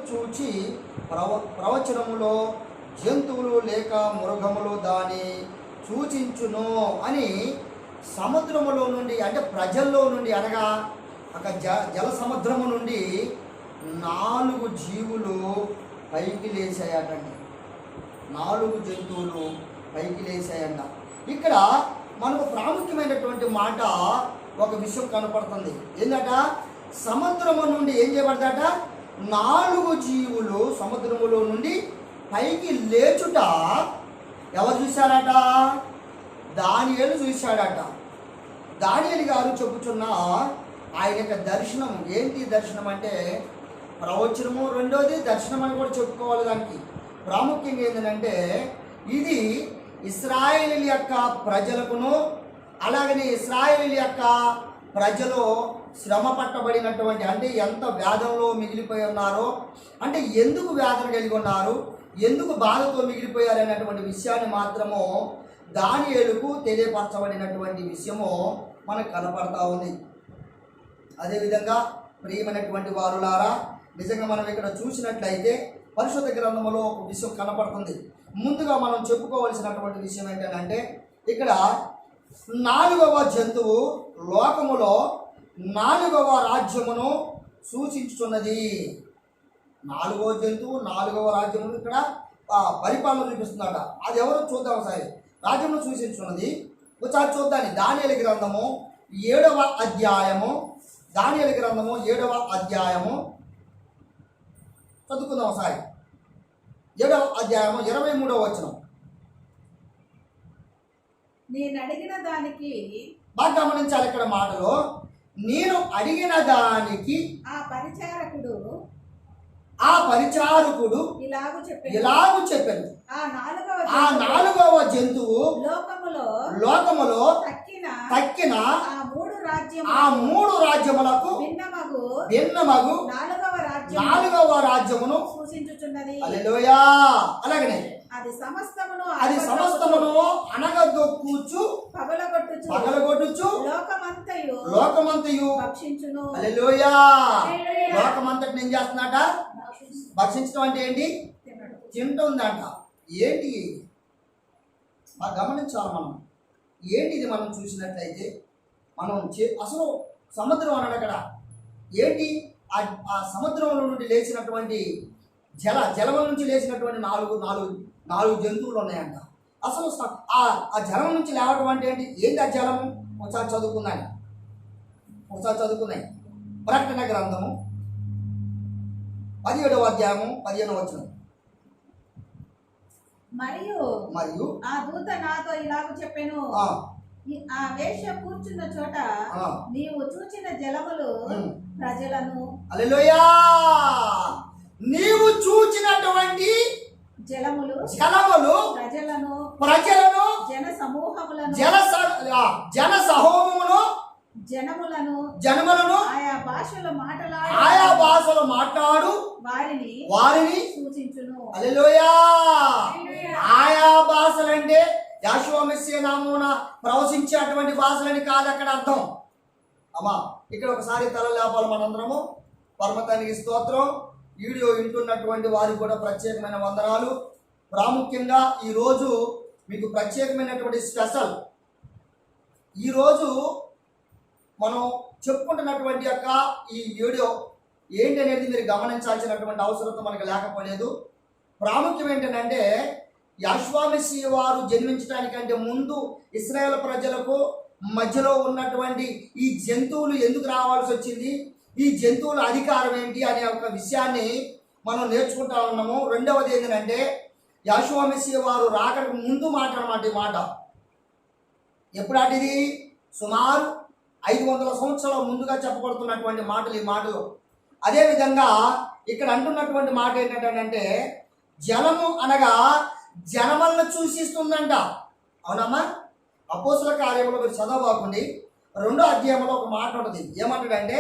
చూచి ప్రవచనములో జంతువులు లేక మృగములు దాని సూచించును అని సముద్రములో నుండి అంటే ప్రజల్లో నుండి అనగా ఒక జల సముద్రము నుండి 4 జీవులు పైకి లేచాయటండి. 4 జంతువులు పైకి లేచాయంట. ఇక్కడ మనకు ప్రాముఖ్యమైనటువంటి మాట ఒక విషయం కనపడుతుంది. ఏంటట? సముద్రము నుండి ఏం చేయబడతాట? 4 జీవులు సముద్రములో నుండి పైకి లేచుట ఎవరు చూశారట? దానియేలు చూశాడట. దానియేలు గారు చెప్పుచున్న ఆయన యొక్క దర్శనం ఏంటి? దర్శనం అంటే ప్రవచనము, రెండోది దర్శనం అని కూడా చెప్పుకోవాలి. దానికి ప్రాముఖ్యంగా ఏంటంటే ఇది ఇశ్రాయేలు యొక్క ప్రజలకును అలాగనే ఇశ్రాయేలు యొక్క ప్రజలు శ్రమ పట్టబడినటువంటి అంటే ఎంత వేదంలో మిగిలిపోయి ఉన్నారో అంటే ఎందుకు వేదన కలిగి ఉన్నారు, ఎందుకు బాధతో మిగిలిపోయారు అనేటువంటి విషయాన్ని మాత్రము దానియేలుకు తెలియపరచబడినటువంటి విషయము మనకు కనపడతా ఉంది. అదేవిధంగా ప్రియమైనటువంటి వారులారా, నిజంగా మనం ఇక్కడ చూసినట్లయితే పరిశుద్ధ గ్రంథములో ఒక విషయం కనపడుతుంది. ముందుగా మనం చెప్పుకోవలసినటువంటి విషయం ఏంటంటే ఇక్కడ 4వ జంతువు లోకములో 4వ రాజ్యమును సూచించుతున్నది. 4వ జంతువు 4వ రాజ్యమును ఇక్కడ పరిపాలన చూపిస్తుందట. అది ఎవరో చూద్దాం ఒకసారి. రాజ్యమును సూచించున్నది ఒకసారి చూద్దాం. దానియేలు గ్రంథము 7వ అధ్యాయము, దానియేలు గ్రంథము 7వ అధ్యాయము చదువుకుందాం ఒకసారి. 7వ అధ్యాయము 23వ వచనం. నేను అడిగిన దానికి బాగా గమనించాలి ఇక్కడ మాటలో. నేను అడిగిన దానికి ఆ పరిచారకుడు ఇలాగు చెప్పాను. ఆ 4వ జంతువు లోకములో తక్కిన ఆ 3 రాజ్యములకు భిన్నమగు 4వ రాజ్యమును సూచించుచున్నది. హల్లెలూయా. అలాగనే అది సమస్తమును అనగదొక్కుచు పగలగొట్టుచు లోకమంతయు భక్షించును. హల్లెలూయా. లోకమంతటిని ఏం చేస్తున్నట? భక్షించడం అంటే ఏంటి? తింటుందంట. ఏంటి గమనించాలి మనం. ఏంటిది మనం చూసినట్లయితే మనం అసలు సముద్రం అన్నాడు అక్కడ. ఏంటి? ఆ సముద్రంలో నుండి లేచినటువంటి జలముల నుంచి లేచినటువంటి నాలుగు జంతువులు ఉన్నాయంట. అసలు ఆ జలం నుంచి లేవటం అంటే ఏంటి? ఏంటి ఆ జలము? ఒకసారి చదువుకున్నాయి. ప్రకటన గ్రంథము 17వ అధ్యాయము 15వ వచనం. మరియు ఆ దూత నాతో ఇలాగ చెప్పెను, ఆ వేశ్య కూర్చున్న చోట నీవు చూచిన జలములు ప్రజలను. హల్లెలూయా. నీవు చూచినటువంటి జలములు ప్రజలను జన సమూహములను జనములను ఆయా భాషలు మాట్లాడు వారిని సూచించును. హల్లెలూయా. ఆయా భాషలంటే యెహోవా మెస్సియా నామమున ప్రవచించేటువంటి భాషలని కాదు అక్కడ అర్థం. అమ్మా ఇక్కడ ఒకసారి తల లేపాలి మనందరము. పరమతానికి స్తోత్రం. వీడియో వింటున్నటువంటి వారికి కూడా ప్రత్యేకమైన వందనాలు. ప్రాముఖ్యంగా ఈరోజు మీకు ప్రత్యేకమైనటువంటి స్పెషల్. ఈరోజు మనం చెప్పుకుంటున్నటువంటి యొక్క ఈ వీడియో ఏంటి అనేది మీరు గమనించాల్సినటువంటి అవసరం మనకు లేకపోలేదు. ప్రాముఖ్యం ఏంటంటే యెహోవా మెస్సియా వారు జన్మించడానికంటే ముందు ఇశ్రాయేల్ ప్రజలకు మధ్యలో ఉన్నటువంటి ఈ జంతువులు ఎందుకు రావాల్సి వచ్చింది, ఈ జంతువుల అధికారం ఏంటి అనే ఒక విషయాన్ని మనం నేర్చుకుంటా ఉన్నాము. రెండవది ఏంటంటే యెహోవా మెస్సియా వారు రాకడానికి ముందు మాట అన్నమాట. ఈ మాట ఎప్పుడు అటిది? సుమారు 500 సంవత్సరాల ముందుగా చెప్పబడుతున్నటువంటి మాటలు ఈ మాటలు. అదేవిధంగా ఇక్కడ అంటున్నటువంటి మాట ఏంటంటే జలము అనగా జనములను సూచిస్తుందంట. అవునమ్మా? అపోస్తుల కార్యములో మీరు చదవకండి 2వ అధ్యాయంలో ఒక మాట ఉంటుంది. ఏమంటాడంటే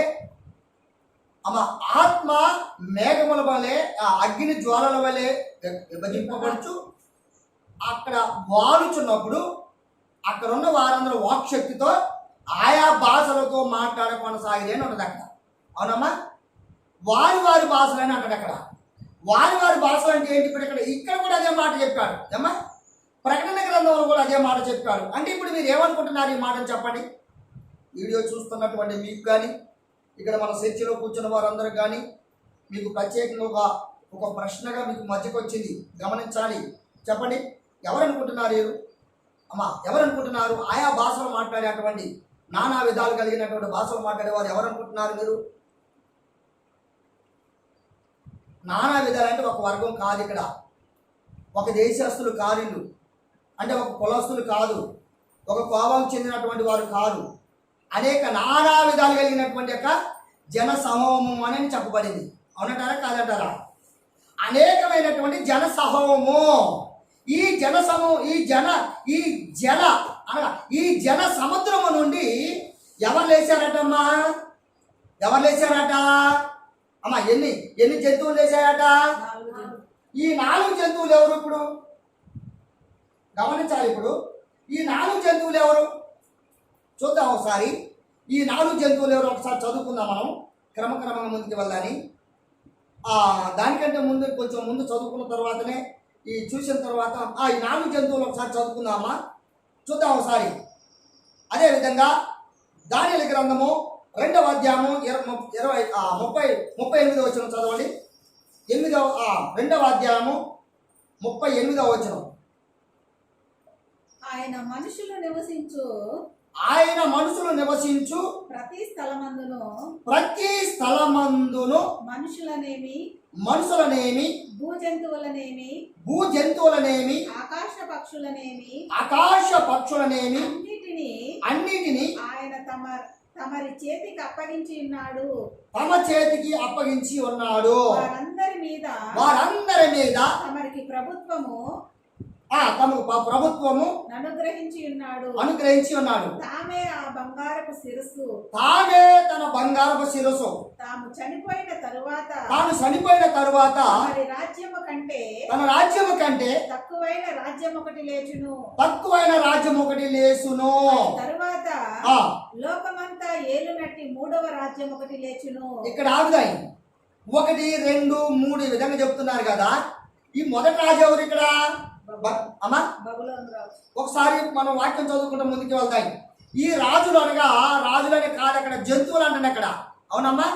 ఆత్మ మేఘముల వలె అగ్ని జ్వాలల వలె విభజింపబడుచు అక్కడ వాలుచున్నప్పుడు అక్కడ ఉన్న వారందరూ వాక్శక్తితో ఆయా భాషలతో మాట్లాడ కొనసాగిరే అని ఉంటుంది అక్కడ. అవునమ్మా? వారి భాషలని అంటాడు అక్కడ. వారి వారి భాషలు అంటే ఏంటి? ఇప్పుడు ఇక్కడ కూడా అదే మాట చెప్పాడు ఏమ్మా. ప్రకటన గ్రంథంలో కూడా అదే మాట చెప్పాడు. అంటే ఇప్పుడు మీరు ఏమనుకుంటున్నారు ఈ మాటను చెప్పండి. వీడియో చూస్తున్నటువంటి మీకు కానీ, ఇక్కడ మన చర్చిలో కూర్చున్న వారందరూ కానీ, మీకు ప్రత్యేకంగా ఒక ప్రశ్నగా మీకు మధ్యకు వచ్చింది, గమనించాలి. చెప్పండి, ఎవరనుకుంటున్నారు మీరు? అమ్మా, ఎవరనుకుంటున్నారు? ఆయా భాషలు మాట్లాడేటువంటి నానా విధాలు కలిగినటువంటి భాషలు మాట్లాడేవారు ఎవరనుకుంటున్నారు మీరు? నానా విధాలు అంటే ఒక వర్గం కాదు, ఇక్కడ ఒక దేశస్తులు కాదు, అంటే ఒక కులస్తులు కాదు, ఒక కోవాకు చెందినటువంటి వారు కాదు. అనేక నానా విధాలు కలిగినటువంటి యొక్క జన సమూహము అని చెప్పబడింది. అవునంటారా కాదంటారా? అనేకమైనటువంటి జన సమూహము. ఈ జన సమూహం, ఈ జన సముద్రము నుండి ఎవరు లేచారటమ్మా? ఎవరు లేచారట అమ్మా? ఎన్ని జంతువులు లేచాయట? ఈ 4 జంతువులు ఎవరు? ఇప్పుడు గమనించాలి. ఇప్పుడు ఈ 4 జంతువులు ఎవరు చూద్దాం ఒకసారి. ఈ 4 జంతువులు ఎవరు ఒకసారి చదువుకుందాం మనం, క్రమక్రమంగా ముందుకు వెళ్ళాలి. దానికంటే కొంచెం ముందు చదువుకున్న తర్వాతనే ఈ చూసిన తర్వాత ఈ 4 జంతువులు ఒకసారి చదువుకుందామా? చూద్దాం ఒకసారి. అదేవిధంగా దానియేలు గ్రంథము 2వ అధ్యాయము 38వ వచనం చదవండి. 2వ అధ్యాయము 38వ వచనం. ఆయన మనుషులు నివసించు ప్రతి స్థలమందును మనుషులనేమి భూజంతువులనేమి ఆకాశ పక్షులనేమి అన్నిటిని ఆయన తమరి చేతికి అప్పగించి ఉన్నాడు. వారందరి మీద తమరికి ప్రభుత్వము తమకు ప్రభుత్వము అనుగ్రహించి ఉన్నాడు. తామే ఆ బంగారపు శిరస్సు. తామే తన బంగారపు శిరస్సు. తాను చనిపోయిన తరువాత తన రాజ్యము కంటే తక్కువైన రాజ్యం ఒకటి లేచును. తరువాత లోకమంతా ఏలునట్టి 3వ రాజ్యం ఒకటి లేచును. ఇక్కడ ఆగుదాయి. 1, 2, 3 ఈ విధంగా చెప్తున్నారు కదా. ఈ మొదటి రాజు ఎవరు ఇక్కడ అమ్మా? ఒకసారి మనం వాక్యం చదువుకుంటే ముందుకు వెళ్తాయి. ఈ రాజులు అనగా రాజులని కాదు, అక్కడ జంతువులు అంటాను అక్కడ. అవునమ్మా?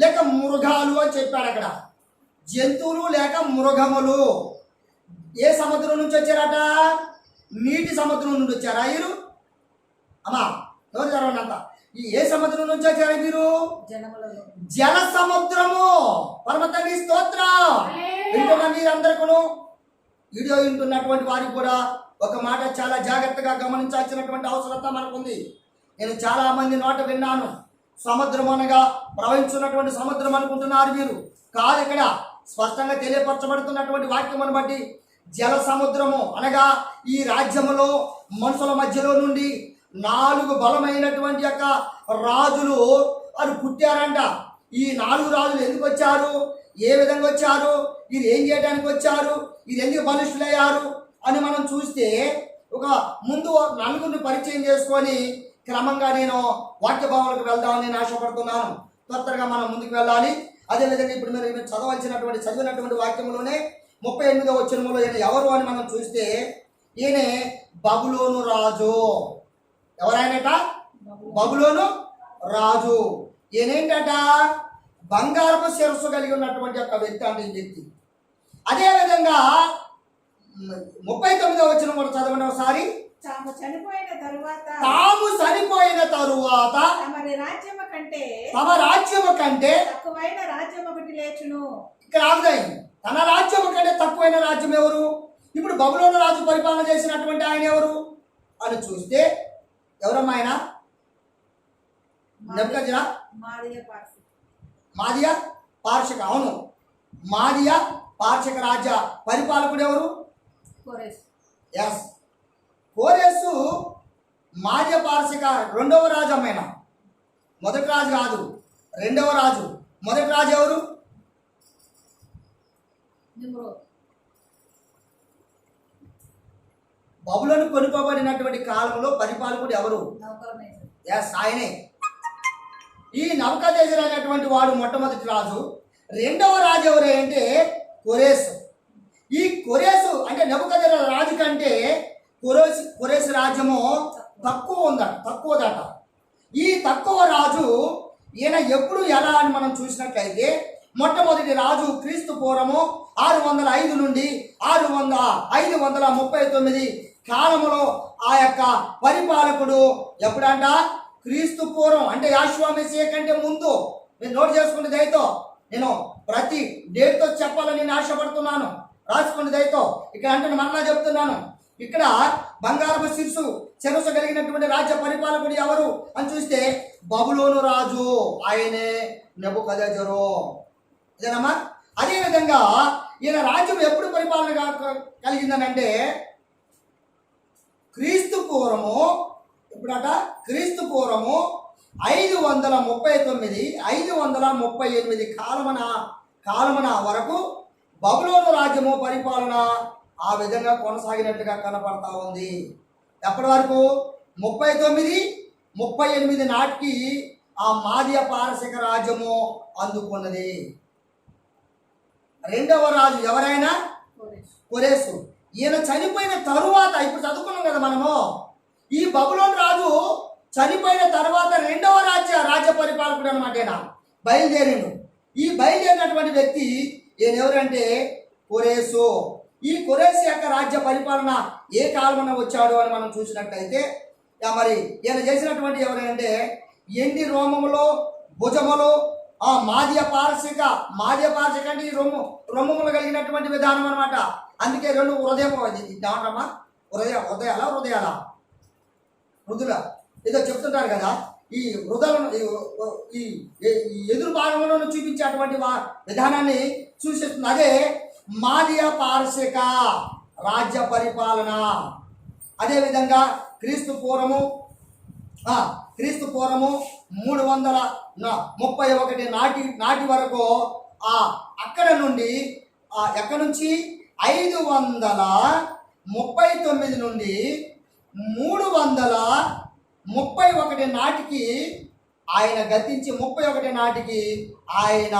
లేక మృగాలు అని చెప్పాడు అక్కడ. జంతువులు లేక మృగములు. ఏ సముద్రం నుంచి వచ్చారట? నీటి సముద్రం నుండి వచ్చారా వీరు? అమ్మా ఎవరు చదవండి అంత. ఏ సముద్రం నుంచి వచ్చారు మీరు? జల సముద్రము. పరమతండ్రి స్తోత్రం. వింటున్న మీరందరికీ, వీడియో వింటున్నటువంటి వారికి కూడా ఒక మాట చాలా జాగ్రత్తగా గమనించాల్సినటువంటి అవసరత మనకుంది. నేను చాలా మంది నోట విన్నాను, సముద్రం అనగా ప్రవహించున్నటువంటి సముద్రం అనుకుంటున్నారు మీరు. కాదు, ఇక్కడ స్పష్టంగా తెలియపరచబడుతున్నటువంటి వాక్యమును బట్టి జల సముద్రము అనగా ఈ రాజ్యములో మనుషుల మధ్యలో నుండి 4 బలమైనటువంటి యొక్క రాజులు వారు పుట్టారంట. ఈ 4 రాజులు ఎందుకు వచ్చారు? ఏ విధంగా వచ్చారు? వీరు ఏం చేయడానికి వచ్చారు? వీరు ఎందుకు బలిష్ఠులయ్యారు అని మనం చూస్తే, ఒక ముందు 4 పరిచయం చేసుకొని క్రమంగా నేను వాక్య భావాలకు వెళ్దామని నేను ఆశపడుతున్నాను. త్వరగా మనం ముందుకు వెళ్ళాలి. అదేవిధంగా ఇప్పుడు మీరు చదివినటువంటి వాక్యంలోనే 38వ వచనంలో ఈయన ఎవరు అని మనం చూస్తే, ఈయనే బబులోను రాజు. ఎవరైనట? బబులోను రాజు. ఈయనేంటట? బంగారపు శిరస్సు కలిగి ఉన్నటువంటి ఒక వ్యక్తి అంటే ఈ వ్యక్తి. అదేవిధంగా 39వ వచనం కూడా చదవండి ఒకసారి. తాము చనిపోయిన తరువాత తమ రాజ్యము కంటే తక్కువైన రాజ్యం ఒకటి లేచును. ఇక్కడ ఆగుదాయి. తన రాజ్యము కంటే తక్కువైన రాజ్యం ఎవరు? ఇప్పుడు బబులోను రాజు పరిపాలన చేసినటువంటి ఆయన ఎవరు అని చూస్తే, ఎవరమ్మా ఆయన? నెబుకద్నెజర్. మాదియా పార్షిక. అవును, మాదియా పార్షిక రాజ్య పరిపాలకుడు ఎవరు? కోరెసు మాదియా పార్షిక 2వ రాజు అమ్మాయిన. మొదటి రాజు కాదు, 2వ రాజు. మొదటి రాజు ఎవరు? బబులోను కొనుకోబడినటువంటి కాలంలో పరిపాలకుడు ఎవరు? ఆయనే. ఈ నెబుకద్నెజర్ అనేటువంటి వాడు మొట్టమొదటి రాజు. 2వ రాజు ఎవరు అంటే కొరేసు. ఈ కొరేసు అంటే నెబుకద్నెజరు రాజు కంటే కొరేసు రాజ్యము తక్కువదట. ఈ తక్కువ రాజు ఈయన ఎప్పుడు ఎలా అని మనం చూసినట్లయితే మొట్టమొదటి రాజు క్రీస్తు పూర్వము 605 నుండి 539 కాలములో ఆ యొక్క పరిపాలకుడు ఎప్పుడంట క్రీస్తు పూర్వం అంటే యెహోషువ మెస్సియా కంటే ముందు. నేను నోట్ చేసుకునే దయతో నేను ప్రతి డేట్తో చెప్పాలని నేను ఆశపడుతున్నాను. రాసుకునే దయతో ఇక్కడ అంటే మరలా చెప్తున్నాను. ఇక్కడ బంగారపు శిరస్సు కలిగినటువంటి రాజ్య పరిపాలకుడు ఎవరు అని చూస్తే బబులోను రాజు, ఆయనే నెబుకద్నెజరు. ఇదేనమ్మా. అదేవిధంగా ఈయన రాజ్యం ఎప్పుడు పరిపాలన కలిగిందనంటే క్రీస్తు పూర్వము 539 కాలమున వరకు బబులోను రాజ్యము పరిపాలన ఆ విధంగా కొనసాగినట్టుగా కనపడతా ఉంది. ఎప్పటి వరకు 39-38 నాటికి ఆ మాదియ పారసిక రాజ్యము అందుకున్నది. రెండవ రాజు ఎవరైనా కొరేసు. ఈయన చనిపోయిన తరువాత ఇప్పుడు చదువుకున్నాం కదా మనము. ఈ బబులోను రాజు చనిపోయిన తర్వాత రెండవ రాజ్య పరిపాలకుడు అనమాట. ఈయన బయలుదేరిండు. ఈ బయలుదేరినటువంటి వ్యక్తి ఈయన ఎవరంటే కొరేసు. ఈ కొరేసు యొక్క రాజ్య పరిపాలన ఏ కాలమున వచ్చాడు అని మనం చూసినట్లయితే మరి ఈయన చేసినటువంటి ఎవరంటే ఎండి రోమములో భుజములు ఆ మాదియ పారసిక అంటే ఈ రొమ్ములు కలిగినటువంటి విధానం అనమాట. అందుకే రెండు హృదయం ఏమంటామా హృదయాల ఏదో చెప్తుంటారు కదా. ఈ హృదయం ఈ ఎదురు భాగంలో చూపించేటువంటి విధానాన్ని సూచిస్తుంది. అదే మాదియ పారసిక రాజ్య పరిపాలన. అదేవిధంగా క్రీస్తు పూర్వము 331 నాటి వరకు అక్కడ నుండి ఎక్కడి నుంచి 539 నుండి 331 నాటికి ఆయన గతించి 31 నాటికి ఆయన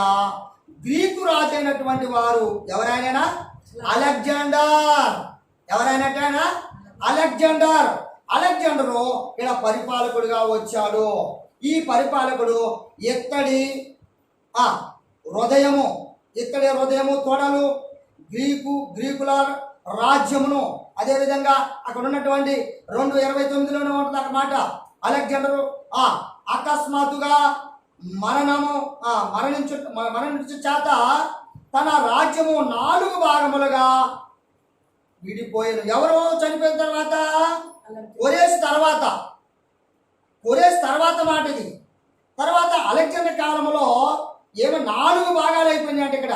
గ్రీకు రాజు అయినటువంటి వారు ఎవరైనా అలెగ్జాండర్. అలెగ్జాండరు ఇలా పరిపాలకుడిగా వచ్చాడు. ఈ పరిపాలకుడు ఇత్తడి హృదయము తొడలు గ్రీకుల రాజ్యమును, అదేవిధంగా అక్కడ ఉన్నటువంటి 2:29లోనే ఉంటుంది అన్నమాట. అలెగ్జాండరు అకస్మాత్తుగా మరణించు చేత తన రాజ్యము 4 భాగములుగా విడిపోయాను. ఎవరు చనిపోయిన తర్వాత? కొరేసు తర్వాత మాట ఇది. తర్వాత అలెగ్జాండర్ కాలంలో 4 భాగాలు అయిపోయినాయి. అంటే ఇక్కడ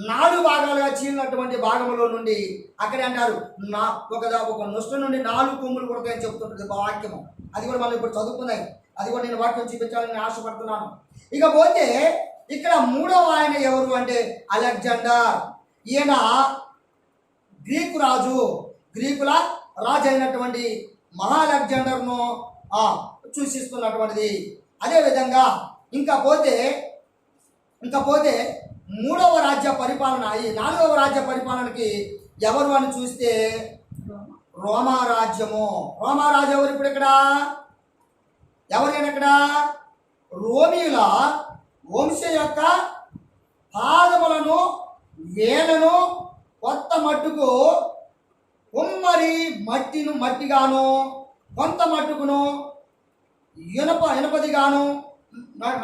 4 భాగాలుగా చీలినటువంటి భాగంలో నుండి అక్కడే అంటారు ఒక నొష్ట నుండి 4 కొమ్ములు కొడతాయని చెప్తుంటుంది వాక్యము. అది కూడా మనం ఇప్పుడు చదువుకున్నాయి. అది కూడా నేను వాక్యం చూపించాలని ఆశపడుతున్నాను. ఇకపోతే ఇక్కడ 3వ ఆయన ఎవరు అంటే అలెగ్జాండర్. ఈయన గ్రీకుల రాజు అయినటువంటి మహా అలెగ్జాండర్ను సూచిస్తున్నటువంటిది. అదేవిధంగా ఇంకా పోతే 3వ రాజ్య పరిపాలన, ఈ 4వ రాజ్య పరిపాలనకి ఎవరు అని చూస్తే రోమా రాజ్యము. రోమా రాజు ఎవరు? ఇప్పుడు ఇక్కడ ఎవరైనా ఇక్కడ రోమియుల వంశ యొక్క పాదములను వేలను కొత్త మట్టుకు కుమ్మరి మట్టిగాను కొంత మట్టుకును ఇనపదిగాను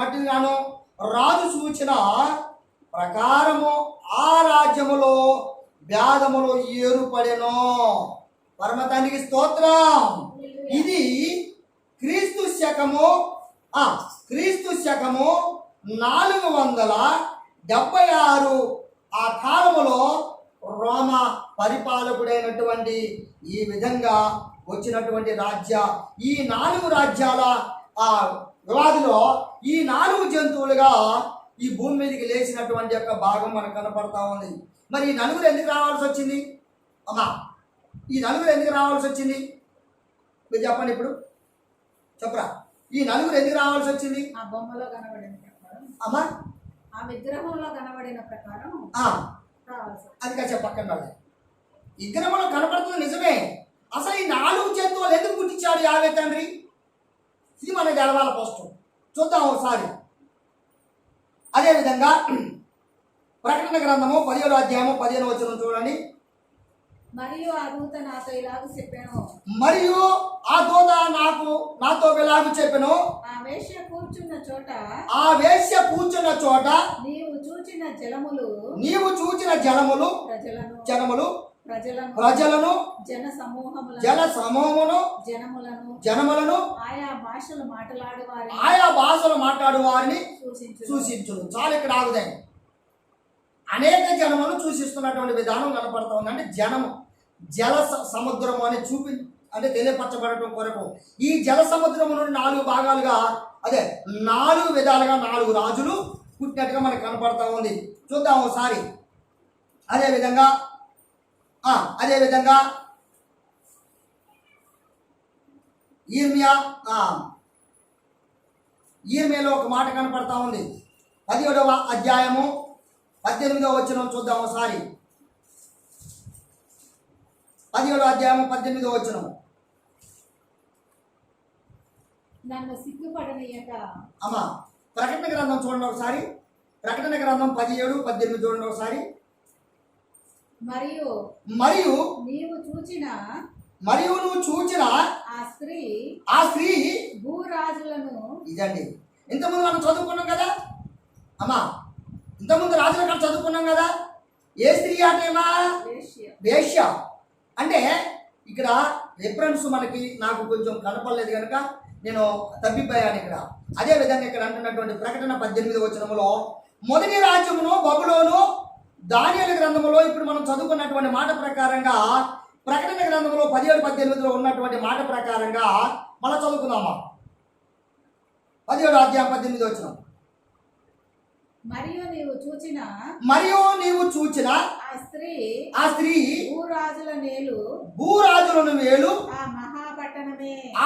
మట్టిగాను రాజు సూచన ప్రకారము ఆ రాజ్యములో భేదములు ఏర్పడెను. పరమ తండ్రికి స్తోత్రం. ఇది క్రీస్తు శకము 476 ఆ కాలములో రోమ పరిపాలకుడైనటువంటి ఈ విధంగా వచ్చినటువంటి ఈ 4 రాజ్యాల వివాదిలో ఈ 4 జంతువులుగా ఈ భూమి మీదకి లేచినటువంటి యొక్క భాగం మనకు కనపడతా ఉంది. మరి ఈ 4 ఎందుకు రావాల్సి వచ్చింది అమ్మా? ఈ 4 ఎందుకు రావాల్సి వచ్చింది మీరు చెప్పండి. ఇప్పుడు చెప్పరా, ఈ 4 ఎందుకు రావాల్సి వచ్చింది? ఆ బొమ్మలో కనబడిన ప్రకారం అమ్మా, ఆ విగ్రహంలో కనబడిన ప్రకారం రావాల్సి అది కాసేపు పక్కన పెడదాం. విగ్రహంలో కనపడుతుంది నిజమే. అసలు ఈ 4 జంతువులు ఎందుకు పుట్టించాడు యావే తండ్రి? ఇది మనకి తెలవాల ఫస్ట్. చూద్దాం ఒకసారి. అదేవిధంగా ప్రకటన గ్రంథము 17వ అధ్యాయము 15వ వచనం చూడండి. మరియు ఆ దూత నాతో ఇలాగ చెప్పాను, మరియు ఆ దూత నాతో ఇలాగ చెప్పెను, ఆ వేశ్య కూర్చున్న చోట ఆ వేశ్య కూర్చున్న చోట నీవు చూచిన జలములు నీవు చూచిన జలములు ప్రజలను ప్రజలను జన సమూహములను జల సమూహమును జనములను ఆయా భాషలు మాట్లాడు వారిని సూచించును. చాలా ఇక్కడ ఆగుదాయి. అనేక జనములను సూచిస్తున్నటువంటి విధానం కనపడతా ఉంది. అంటే జల సముద్రము అని అంటే తెలియపరచబడటం కొరకు ఈ జల సముద్రము నుండి 4 భాగాలుగా 4 విధాలుగా 4 రాజులు పుట్టినట్టుగా మనకు కనపడతా ఉంది. చూద్దాం ఒకసారి. అదేవిధంగా ఈర్మియాలో ఒక మాట కనపడతా ఉంది. 17వ అధ్యాయము 18వ వచనం చూద్దాం ఒకసారి. 17వ అధ్యాయము 18వ వచనం. నన్ను సిగ్గుపడనీయక. అమ్మా ప్రకటన గ్రంథం చూడండి ఒకసారి. ప్రకటన గ్రంథం 17, 18 చూడండి ఒకసారి. మరియు నీవు చూచిన ఆ స్త్రీ భూరాజులను. ఇదండి ఇంతకుముందు మనం చదువుకున్నాం కదా అమ్మా. ఇంతకుముందు రాజుల కాడ చదువుకున్నాం కదా. ఏ స్త్రీ అంటేమా? వేశ్య. అంటే ఇక్కడ రిఫరెన్స్ నాకు కొంచెం కనపడలేదు కనుక నేను తప్పిపోయాను ఇక్కడ. అదే విధంగా ఇక్కడ అంటున్నటువంటి ప్రకటన 18వ వచనములో మొదటి రాజ్యమును బబులోను దానియేలు గ్రంథములో ఇప్పుడు మనం చదువుకున్నటువంటి మాట ప్రకారంగా ప్రకటన గ్రంథంలో 17, 18లో ఉన్నటువంటి మాట ప్రకారంగా మనం చదువుకుందామా. 17వ అధ్యాయం 18వ వచనం. మరియు నీవు చూచిన ఆ స్త్రీ భూరాజులను వేలు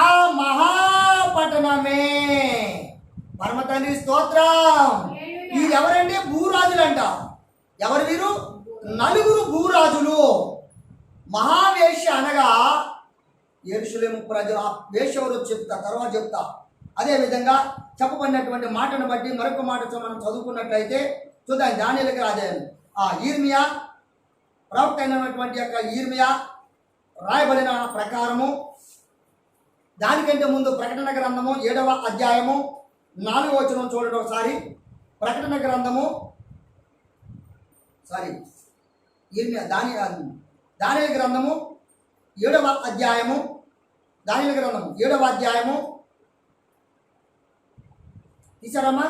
ఆ మహాపట్టణమే. పరమ తండ్రి స్తోత్రం. వీరు ఎవరంటే భూరాజులంట. ఎవరు వీరు? 4 భూరాజులు. మహావేశ్య అనగా యెరూషలేము ప్రజలు. ఆ వేశ్య ఎవరో తర్వాత చెప్తా. అదేవిధంగా చెప్పబడినటువంటి మాటను బట్టి మరొక మాట మనం చదువుకున్నట్లయితే చూద్దాం. దానియేలు గ్రంథం ఈర్మియా ప్రవక్త అయినటువంటి యొక్క ఈర్మియా రాయబడిన ప్రకారము దానికంటే ముందు ప్రకటన గ్రంథము 7వ అధ్యాయము 4వ వచనం చూడండి ఒకసారి. ప్రకటన గ్రంథము దానియేలు గ్రంథము 7వ అధ్యాయము తీసారమ్మా.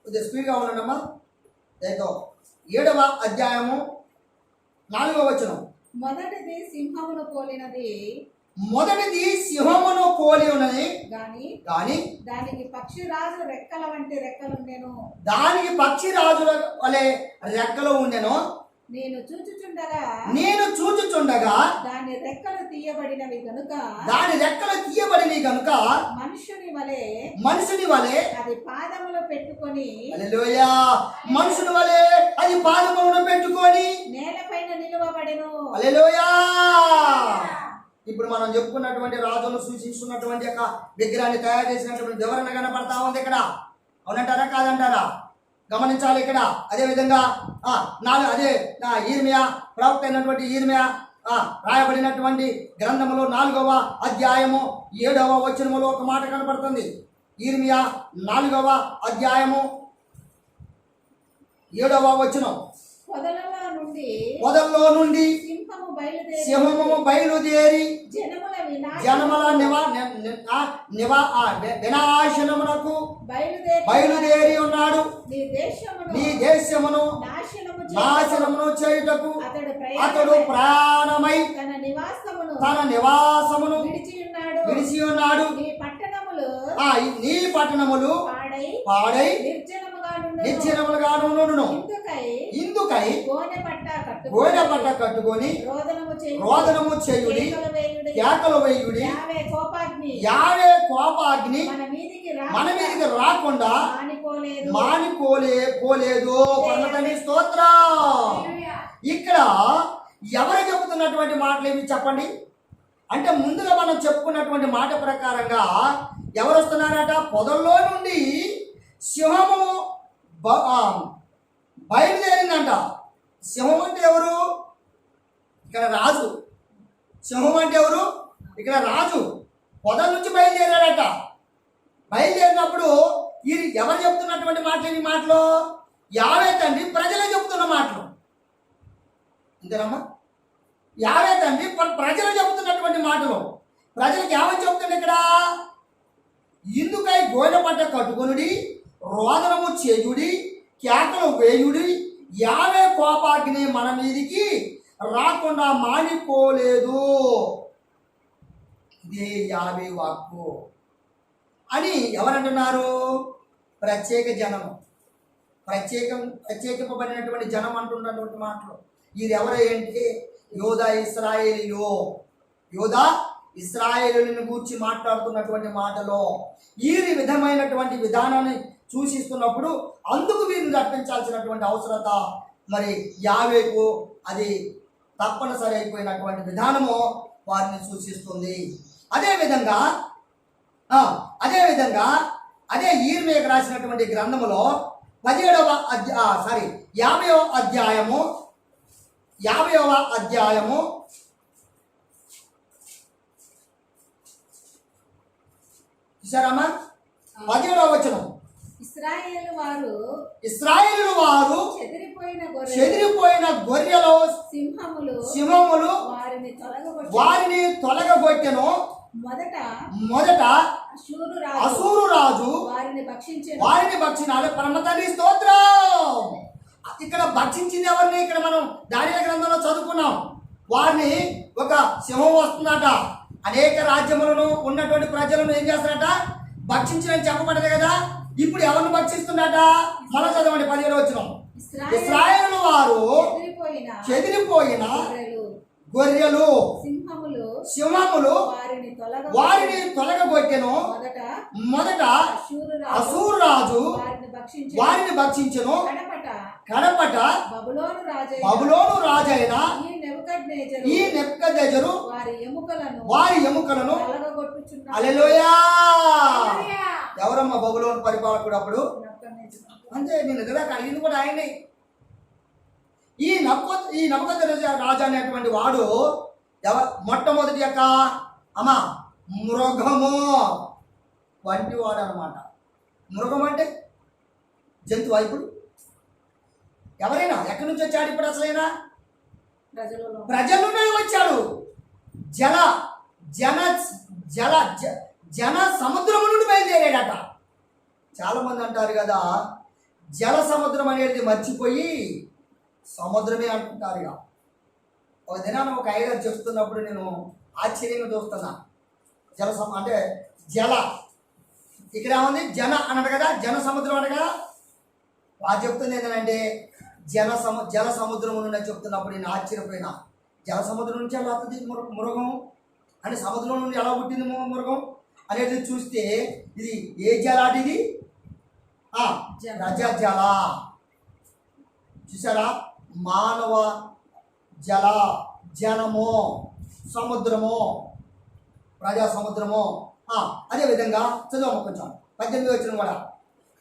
కొద్దిగా స్పీడ్గా ఉండండమ్మా. 7వ అధ్యాయము 4వ వచనం. మొదటిది సింహమును పోలి ఉన్నది గాని దానికి పక్షిరాజు రెక్కల వంటి రెక్కలుండెను. దానికి పక్షిరాజుల వలె రెక్కలు ఉండెను. నేను చూచుచుండగా దాని రెక్కలు తీయబడినవి గనుక మనుషుని వలె అది పాదములో పెట్టుకొని హల్లెలూయా మనుషుని వలె అది పాదములను పెట్టుకొని నేలపైన నిలువబడెను. హల్లెలూయా. ఇప్పుడు మనం చెప్పుకున్నటువంటి రాజును సూచిస్తున్నటువంటి యొక్క విగ్రహాన్ని తయారు చేసినటువంటి వివరణ కనపడతా ఉంది ఇక్కడ. అవునంటారా కాదంటారా? గమనించాలి ఇక్కడ. అదేవిధంగా ఈర్మియా ప్రవక్త అయినటువంటి ఈర్మియా రాయబడినటువంటి గ్రంథములో 4వ అధ్యాయము 7వ వచనములో ఒక మాట కనపడుతుంది. ఈర్మియా 4వ అధ్యాయము 7వ వచనం. పొదల్లో నుండి సింహము బయలుదేరి జనముల వినాశనమునకు బయలుదేరి ఉన్నాడు. నీ దేశమును నాశనమును చేయుటకు అతడు ప్రాణమై తన నివాసమును విడిచి ఉన్నాడు. నీ పట్టణములు పాడై నిర్జనములుగా నుండును. ఇందుకై గోనె పట్ట గోనె పట్ట కట్టుకొని రోదనము చేయుడి కేకలు వేయుడి యావే కోపాగ్ని మన మీదికి రాకుండా మానిపోలేదు పర్వతని స్తోత్రం. ఇక్కడ ఎవరు చెబుతున్నటువంటి మాటలు ఏమి చెప్పండి అంటే ముందుగా మనం చెప్పుకున్నటువంటి మాట ప్రకారంగా ఎవరు వస్తున్నారట? పొదల్లో నుండి సింహము బయలుదేరిందంట. సింహం అంటే ఎవరు? ఇక్కడ రాజు. సింహం అంటే ఎవరు? ఇక్కడ రాజు. పొదల నుంచి బయలుదేరాడట. బయలుదేరినప్పుడు ఈ ఎవరు చెప్తున్నటువంటి మాటలు? ఈ మాటలు యావే తండ్రి ప్రజలే చెబుతున్న మాటలు. అంతేనమ్మా? యావే తండ్రి ప్రజలు చెబుతున్నటువంటి మాటలు. ప్రజలకు ఏమని చెప్తుంది ఇక్కడ? ఇందుకై గోనె పట్ట కట్టుకొనుడి, రోదనము చేయుడి, కేకలు వేయుడి, యావే కోపాగ్ని మన మీదికి రాకుండా మానిపోలేదు. ఇదే యావే వాక్కు అని ఎవరంటున్నారు? ప్రత్యేక జనము, ప్రత్యేకింపబడినటువంటి జనం అంటున్నటువంటి మాటలు. ఇది ఎవరంటే యోధా ఇశ్రాయేలీలు. యోధా ఇశ్రాయేలుని గూర్చి మాట్లాడుతున్నటువంటి మాటలో ఈ విధమైనటువంటి విధానాన్ని సూచిస్తున్నప్పుడు అందుకు వీరిని రప్పించాల్సినటువంటి అవసరత మరి యావేకు అది తప్పనిసరి అయిపోయినటువంటి విధానము వారిని సూచిస్తుంది. అదేవిధంగా అదే ఈర్మీయాకు రాసినటువంటి గ్రంథములో 50వ అధ్యాయము చూసారమ్మా? 17వ వచనం. ఇశ్రాయేలు వారు చెదిరిపోయిన గొర్రెలు సింహములు వారిని తొలగగొట్టెను. మొదట అసూరు రాజు వారిని భక్షించాలి. పరమ తండ్రి స్తోత్రం. ఇక్కడ భక్షించింది ఎవరిని? ఇక్కడ మనం దానియేలు గ్రంథంలో చదువుకున్నాం. వారిని ఒక సింహం వస్తుందట. అనేక రాజ్యములను ఉన్నటువంటి ప్రజలను ఏం చేస్తారట? భక్షించని చెప్పబడదు కదా. ఇప్పుడు ఎవరిని భక్షిస్తుందట? మనం చదవండి 17వ వచనం. ఇశ్రాయేలు వారు చెదిరిపోయిన గొర్రెలు సింహములు వారిని తొలగగొట్టెను. మొదట అసూరు రాజు వారిని భక్షించెను. కడపట బబులోను రాజైన ఈ నెబుకద్నెజరు వారి ఎముకలను హల్లెలూయా. ఎవరమ్మా బబులోను పరిపాలకుడు అప్పుడు? అంటే నేను ఎదురాక అడిగింది కూడా ఆయనే. ఈ నెబుకద్నెజరు రాజు అనేటువంటి వాడు మొట్టమొదటి యొక్క మృగము వంటి వాడు అనమాట. మృగం అంటే జంతువు. ఇప్పుడు ఎవరైనా ఎక్కడి నుంచి వచ్చాడు? ఇప్పుడు అసలైనా ప్రజల నుండి వచ్చాడు. జన సముద్రం నుండి బయలుదేరాడట. చాలా మంది అంటారు కదా జల సముద్రం అనేది మర్చిపోయి సముద్రమే అంటుంటారు. ఇక ఒక దినాన్ని ఒక ఐదారు చెప్తున్నప్పుడు నేను ఆశ్చర్యంగా చూస్తున్నా. అంటే జల ఇక్కడ ఏముంది? జన అన్నాడు కదా, జన సముద్రం అన్నాడు కదా. వాళ్ళు చెప్తుంది ఏంటంటే జల సముద్రం నుండి చెప్తున్నప్పుడు నేను ఆశ్చర్యపోయినా. జల సముద్రం నుంచి ఎలా వస్తుంది మృగం అంటే సముద్రం నుండి ఎలా పుట్టింది మృగం అనేది చూస్తే ఇది ఏ జలాటిది? రజ జల. చూసారా? మానవ జల, జనము, సముద్రము, ప్రజా సముద్రము. అదేవిధంగా చదువు కొంచెం 18వ వచనం కూడా.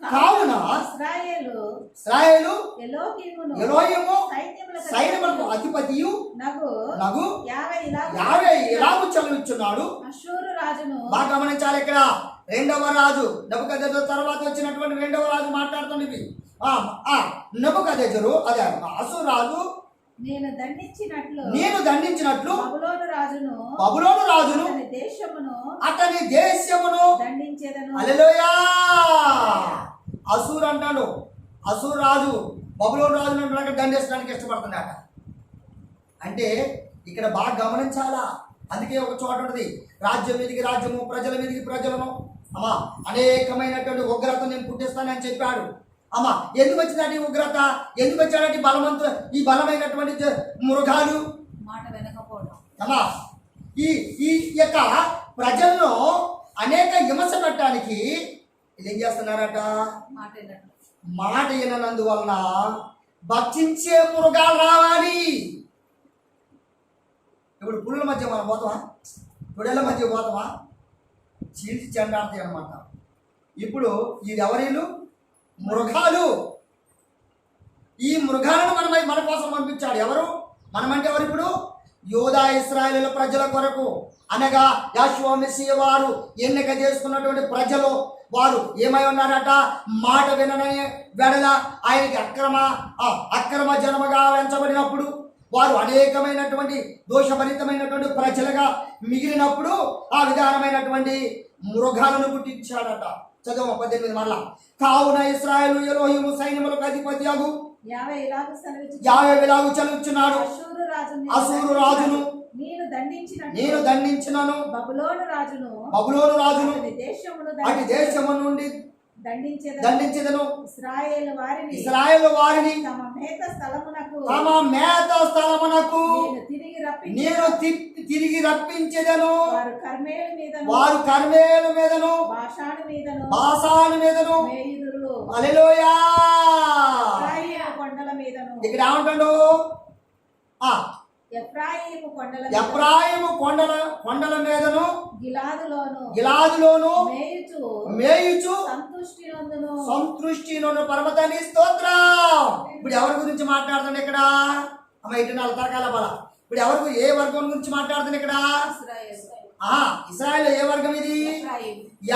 కావున ఇశ్రాయేలు ఎలోహిము సైన్యములకు అధిపతియు నగు యావే ఇలాగు చలవిచ్చున్నాడు. బాగా గమనించాలి. ఇక్కడ రెండవ రాజు నెబుకద్నెజరు తర్వాత వచ్చినటువంటి రెండవ రాజు మాట్లాడుతుంది. నెబుకద్నెజరు అదే అసూరు రాజు నేను దండించినట్లు బబులోను రాజును అతని దేశమును హల్లెలూయా. అసూరు అంటాడు. అసూరు రాజు బబులోను రాజును దండించడానికి ఇష్టపడుతున్నాడ. అంటే ఇక్కడ బాగా గమనించాలా. అందుకే ఒక చోట ఉంటుంది రాజ్యం మీదికి రాజ్యము, ప్రజల మీదికి ప్రజలను అనేకమైనటువంటి ఉగ్రత నేను పుట్టిస్తానని చెప్పాడు. అమ్మా ఎందుకు వచ్చినట్టు ఈ ఉగ్రత, ఎందుకు వచ్చాడంటే ఈ బలమైనటువంటి మృగాలు మాట వినకపోవడం. అమ్మా ఈ ఈ యొక్క ప్రజలను అనేక హింస పెట్టడానికి వీళ్ళు ఏం చేస్తున్నారట, మాట వినడం. మాట విననందువలన భక్షించే మృగాలు రావాలి. ఇప్పుడు పులుల మధ్య మనం పోతామా, తొడేళ్ళ మధ్య పోతామా, చీల్చి చెండాడతాయి అనమాట. ఇప్పుడు ఇది ఎవరీలు మృగాలు. ఈ మృగాలను మన కోసం పంపించాడు. ఎవరు మనమంటే ఎవరు? ఇప్పుడు యూదా ఇశ్రాయేలు ప్రజల కొరకు, అనగా యెహోవా మెస్సియా వారు ఎన్నిక చేసుకున్నటువంటి ప్రజలు వారు ఏమై ఉన్నారట, మాట వినని వెడల ఆయనకి అక్రమ జన్మగా ఎంచబడినప్పుడు వారు అనేకమైనటువంటి దోషభరితమైనటువంటి ప్రజలుగా మిగిలినప్పుడు ఆ విధానమైనటువంటి మృగాలను పుట్టించాడట. చదువు 18 మరలా. కావున ఇశ్రాయేలు ఎలోహిము సైన్యములకు అధిపతి అగు యావే ఇలాగు చలుచున్నాడు. అసూరు రాజును నేను దండించినను, బబులోను రాజును అటు దేశము నుండి దండించెదను. ఇశ్రాయేలు వారిని తమ మేత స్థలమునకు నేను తిరిగి రప్పించెదను. వారు కర్మేలు మీదను బాషాను మీదను హల్లెలూయా. ఇక్కడ ఏమంటాడు, ఎఫ్రాయిము కొండల మీదను గిలాదులోను మేయుచు సంతృష్టి నన్ను పర్వతాన్ని స్తోత్రం. ఇప్పుడు ఎవరి గురించి మాట్లాడుతుంది ఇక్కడ? అమ్మ ఇటు 4 తరకాల బల. ఇప్పుడు ఏ వర్గం గురించి మాట్లాడుతుంది ఇక్కడ? ఇశ్రాయేలు ఏ వర్గం ఇది?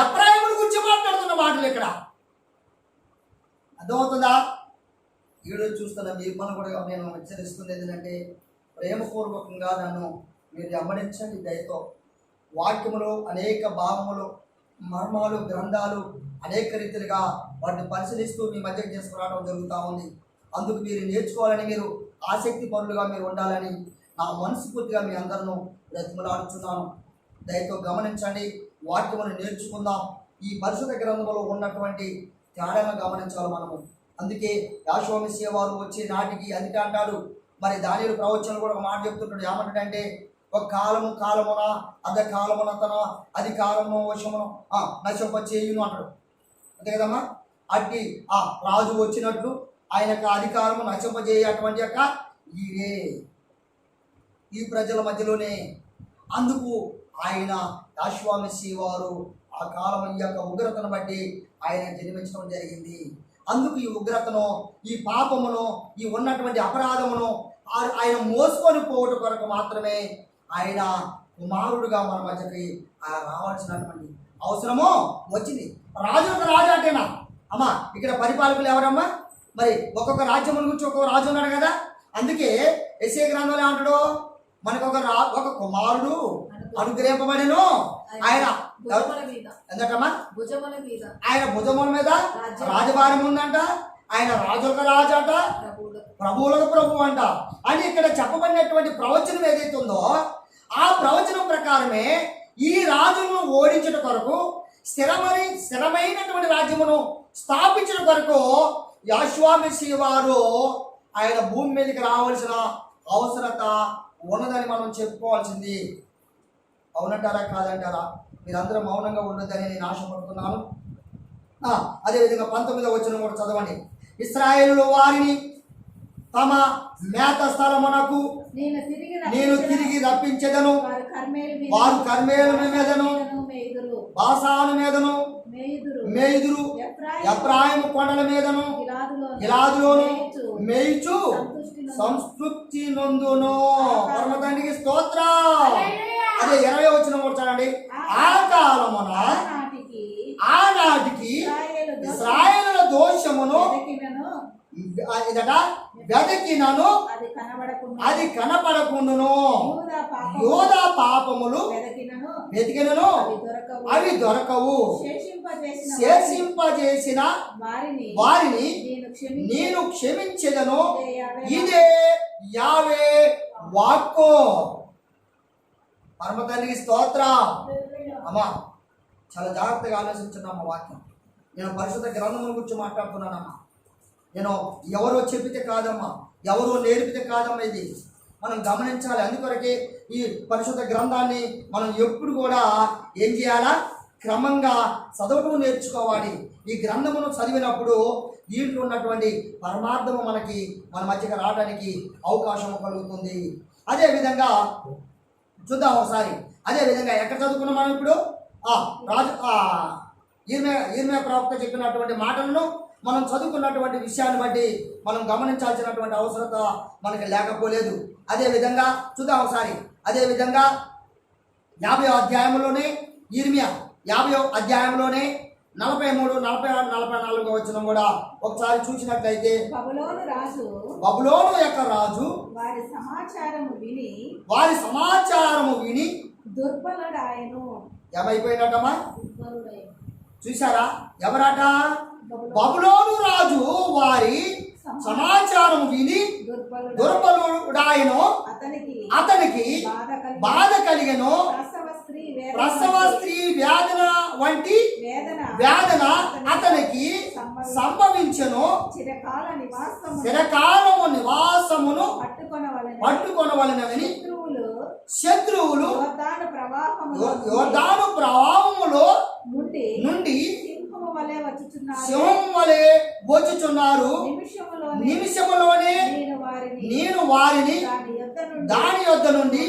ఎఫ్రాయిము గురించి మాట్లాడుతున్న మాటలు ఇక్కడ. అర్థమవుతుందా? వీడియో చూస్తున్న మిమ్మల్ని కూడా నేను హెచ్చరిస్తుంది ఏంటంటే, ప్రేమపూర్వకంగా నన్ను మీరు వెంబడించండి దయతో. వాక్యములు అనేక భావములు మర్మాలు గ్రంథాలు అనేక రీతిలుగా వాటిని పరిశీలిస్తూ మీ మధ్యకు చేసుకురావడం జరుగుతూ ఉంది. అందుకు మీరు నేర్చుకోవాలని, మీరు ఆసక్తి పరులుగా మీరు ఉండాలని నా మనస్ఫూర్తిగా మీ అందరినూ బ్రతిమలాడుచున్నాను. దయతో గమనించండి, వాక్యమును నేర్చుకుందాం. ఈ పరిశుద్ధ గ్రంథంలో ఉన్నటువంటి తేడాను గమనించాలి మనము. అందుకే యెహోవా మెస్సియా వారు వచ్చే నాటికి అందుకే అంటాడు, మరి దానియేలు ప్రవచనం కూడా ఒక మాట చెప్తుంటాడు. ఏమంటాడంటే, ఒక కాలమున అర్ధకాలమున తన అధికారము వశమును నశింప చేయును అంటాడు. అంతే కదమ్మా. అట్టి ఆ రాజు వచ్చినట్లు ఆయన యొక్క అధికారము నశింపజేయటువంటి యొక్క ఈ ప్రజల మధ్యలోనే. అందుకు ఆయన యెహోవా మెస్సియా వారు ఆ కాలం యొక్క ఉగ్రతను బట్టి ఆయన జన్మించడం జరిగింది. అందుకు ఈ ఉగ్రతను, ఈ పాపమును, ఈ ఉన్నటువంటి అపరాధమును ఆయన మోసుకొని పోవటం కొరకు మాత్రమే ఆయన కుమారుడుగా మన మధ్యకి రావాల్సినటువంటి అవసరము వచ్చింది. రాజులకు రాజు అంటేనా అమ్మా? ఇక్కడ పరిపాలకులు ఎవరమ్మా? మరి ఒక్కొక్క రాజ్యం గురించి ఒక్కొక్క రాజు ఉన్నాడు కదా. అందుకే యెషయా గ్రంథంలో ఏమంటాడు, మనకు ఒక కుమారుడు అనుగ్రహింపబడెను. ఆయన ఎందుకమ్మా? ఆయన భుజముల మీద రాజభారం ఉందంట. ఆయన రాజులకు రాజు అంట, ప్రభువులకు ప్రభు అంట అని ఇక్కడ చెప్పబడినటువంటి ప్రవచనం ఏదైతే ఉందో ఆ ప్రవచనం ప్రకారమే ఈ రాజులను ఓడించడం కొరకు స్థిరమైనటువంటి రాజ్యమును స్థాపించడం కొరకు యెహోవా మెస్సియా వారు ఆయన భూమి మీదకి రావాల్సిన అవసరత ఉన్నదని మనం చెప్పుకోవాల్సింది. అవునంటారా కాదంటారా? మీరందరూ మౌనంగా ఉండొద్దని నేను ఆశపడుతున్నాను. అదేవిధంగా 19వ వచనం కూడా చదవండి. ఇశ్రాయేలు వారిని తమ మేత స్థలమునకు నేను తిరిగి రప్పించెదను. వారు కర్మేలు మీదను బాషాను మీదను మేయుదురు. ఎఫ్రాయిము కొండల మీదను గిలాదులోను మేయుచు సంతృప్తి నొందును. పరమతండ్రికి స్తోత్రం. అదే 20వ వచనం కూడా చూడండి. ఆ కాలమున ఆనాటికి ఇశ్రాయేలుల దోషమును వెదకినను అది కనపడకుండును. యూదా పాపములు వెతికినను అవి దొరకవు. శేషింపజేసిన వారిని నేను క్షమించెదను. ఇదే యావే వాక్కు. పరమతండ్రికి స్తోత్రం. అమ్మా చాలా జాగ్రత్తగా ఆలోచించున్నాము వాక్యం. నేను పరిశుద్ధ గ్రంథముల గురించి మాట్లాడుతున్నానమ్మా. నేను ఎవరో చెప్పితే కాదమ్మా, ఎవరో నేర్పితే కాదమ్మా. ఇది మనం గమనించాలి. అందుకొరకే ఈ పరిశుద్ధ గ్రంథాన్ని మనం ఎప్పుడు కూడా ఏం చేయాలా? క్రమంగా చదవటం నేర్చుకోవాలి. ఈ గ్రంథమును చదివినప్పుడు దీంట్లో ఉన్నటువంటి పరమార్థము మన మధ్యకి రావడానికి అవకాశం కలుగుతుంది. అదేవిధంగా చూద్దాం ఒకసారి. అదేవిధంగా ఎక్కడ చదువుకున్నాం మనం ఇప్పుడు? ఈర్మియా ప్రవక్త చెప్పినటువంటి మాటలను మనం చదువుకున్నటువంటి విషయాన్ని బట్టి మనం గమనించాల్సినటువంటి అవసరత మనకి లేకపోలేదు. అదేవిధంగా చూద్దాం ఒకసారి. అదేవిధంగా 50వ అధ్యాయంలోనే ఈర్మియా 50వ అధ్యాయంలోనే 43, 46, 44 వచనం కూడా ఒకసారి చూసినట్లయితే, బబులోను యొక్క రాజు వారి సమాచారము విని దుర్బలుడాయను. ఏమైపోయినట్టమ్మా? చూసారా? ఎవరట? బబులోను రాజు వారి సమాచారం విని దుర్బలుడాయను, అతనికి బాధ కలిగెను, ప్రసవ స్త్రీ వేదన వంటి వేదన అతనికి సంభవించెను, చిరకాలము నివాసమును పట్టుకొనవలెనని శత్రువులు యోర్దాను ప్రవాహములో నుండి సింహం వలె వచ్చుచున్నారు. నిమిషములోనే నేను వారిని దాని యొద్ద నుండి